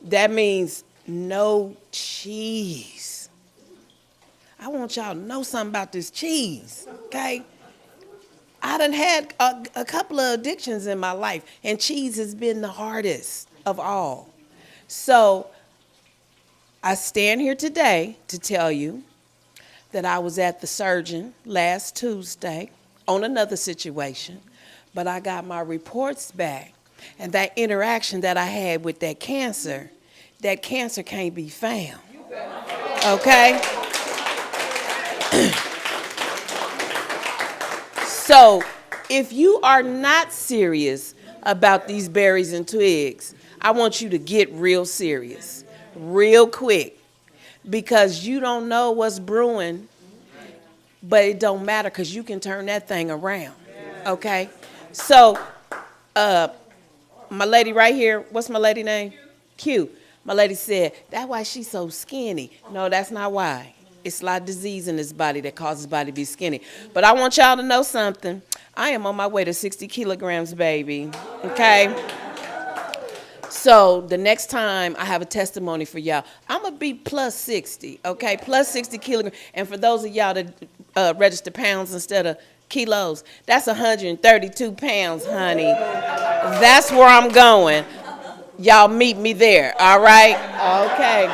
That means no cheese. I want y'all to know something about this cheese, okay? I done had a couple of addictions in my life, and cheese has been the hardest of all. So I stand here today to tell you that I was at the surgeon last Tuesday on another situation, but I got my reports back. And that interaction that I had with that cancer can't be found. Okay? So, if you are not serious about these berries and twigs, I want you to get real serious, real quick, because you don't know what's brewing, but it don't matter, because you can turn that thing around. Okay? So, my lady right here, what's my lady name? Q. My lady said, that's why she's so skinny. No, that's not why. It's a lot of disease in this body that causes body to be skinny. But I want y'all to know something. I am on my way to 60 kilograms, baby. Okay? So the next time I have a testimony for y'all, I'm going to be plus 60, okay? Plus 60 kilograms. And for those of y'all that register pounds instead of kilos, that's 132 pounds, honey. That's where I'm going. Y'all meet me there, all right? Okay,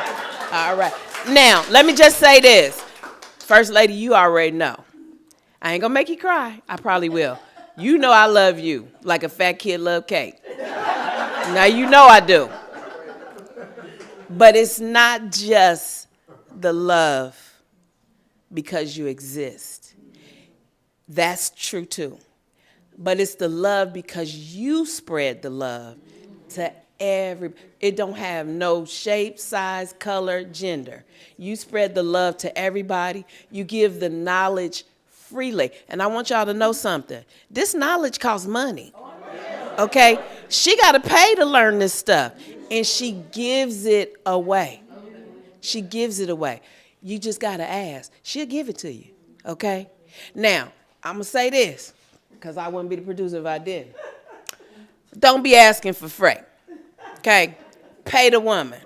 all right. Now, let me just say this. First Lady, you already know. I ain't gonna make you cry. I probably will. You know I love you like a fat kid love cake. Now you know I do. But it's not just the love because you exist. That's true too. But it's the love because you spread the love to it don't have no shape, size, color, gender. You spread the love to everybody. You give the knowledge freely. And I want y'all to know something. This knowledge costs money. Okay? She got to pay to learn this stuff. And she gives it away. She gives it away. You just got to ask. She'll give it to you. Okay? Now, I'm going to say this, because I wouldn't be the producer if I didn't. Don't be asking for free. Okay? Pay the woman.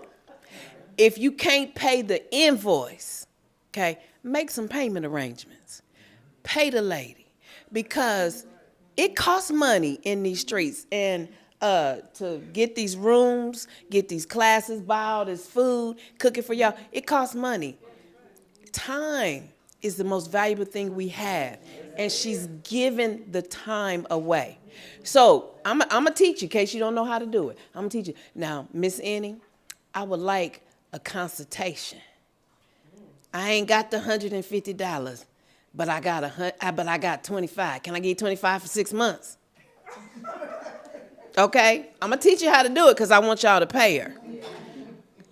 If you can't pay the invoice, okay, make some payment arrangements. Pay the lady. Because it costs money in these streets. And to get these rooms, get these classes, buy all this food, cook it for y'all, it costs money. Time is the most valuable thing we have. And she's giving the time away. So I'm going to teach you in case you don't know how to do it. I'm going to teach you. Now, Miss Annie, I would like a consultation. I ain't got the $150, but I got 25. Can I get 25 for 6 months? Okay? I'm going to teach you how to do it because I want y'all to pay her.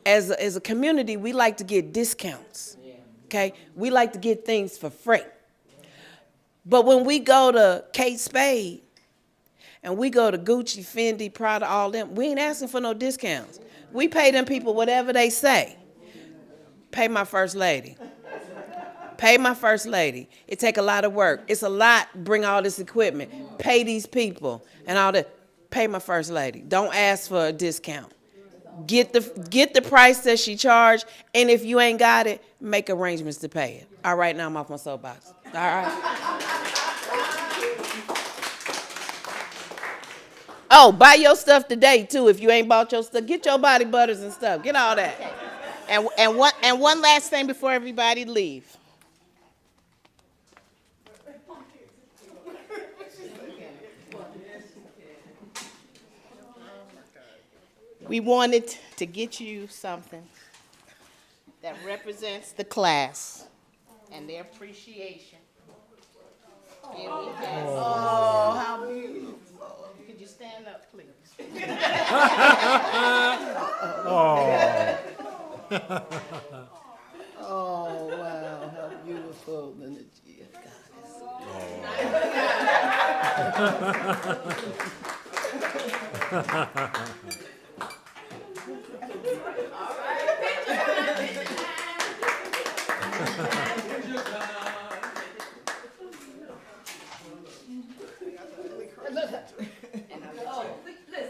As a community, we like to get discounts. Okay? We like to get things for free. But when we go to Kate Spade and we go to Gucci, Fendi, Prada, all them, we ain't asking for no discounts. We pay them people whatever they say. Pay my first lady. Pay my first lady. It take a lot of work. It's a lot, bring all this equipment. Pay these people and all that. Pay my first lady. Don't ask for a discount. Get the price that she charged, and if you ain't got it, make arrangements to pay it. All right, now I'm off my soapbox. All right. Oh, buy your stuff today too. If you ain't bought your stuff, get your body butters and stuff. Get all that. And one last thing before everybody leave. We wanted to get you something that represents the class and their appreciation. Here we have. Oh, how beautiful. Could you stand up, please? Oh. Oh, wow, how beautiful the Naija goddess.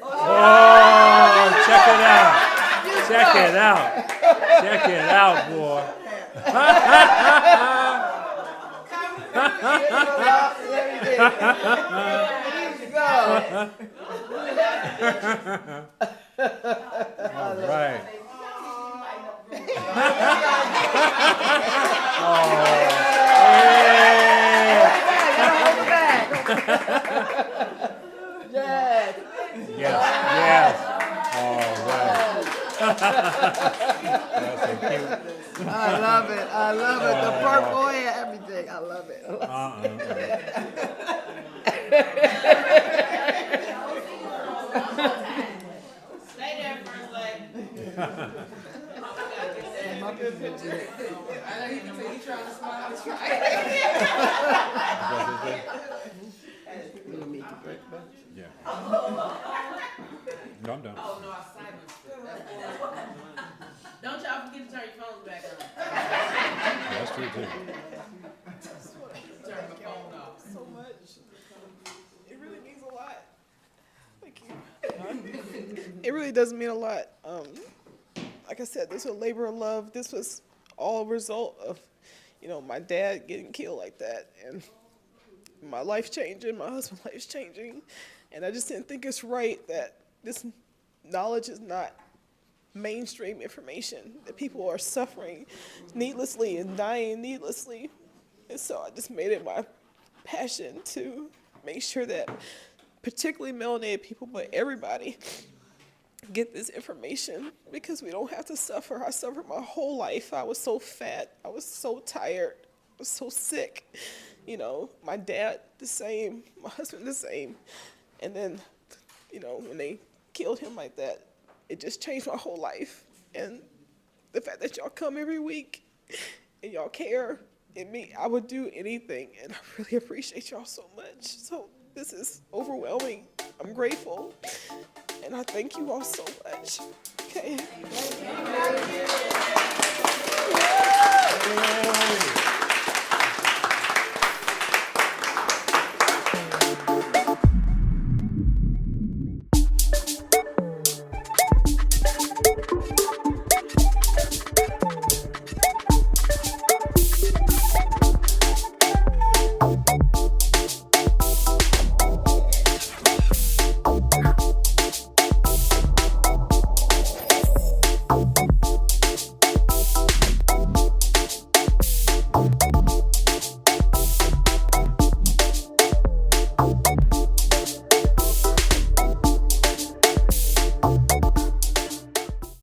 Oh, check it out. Check it out. Check it out, boy. All right. Yes. Yes. All right. That's so cute. I love it. I love it. The purple hair, everything. I love it. Stay there, First Lady. My position. I know you can tell you trying to smile. That's Yeah. No, I'm done. Oh, no, I silenced it. Don't y'all forget to turn your phones back on. That's true, too. Turn my phone off. So much. It really means a lot. Thank you. It really does mean a lot. Like I said, this was a labor of love. This was all a result of, my dad getting killed like that, and my life changing, my husband's life changing, and I just didn't think it's right that this knowledge is not mainstream information, that people are suffering needlessly and dying needlessly. And so I just made it my passion to make sure that particularly melanated people, but everybody, get this information, because we don't have to suffer. I suffered my whole life. I was so fat. I was so tired. I was so sick. My dad the same, my husband the same. And then, when they killed him like that, it just changed my whole life. And the fact that y'all come every week and y'all care, I would do anything. And I really appreciate y'all so much. So this is overwhelming. I'm grateful. And I thank you all so much. Okay.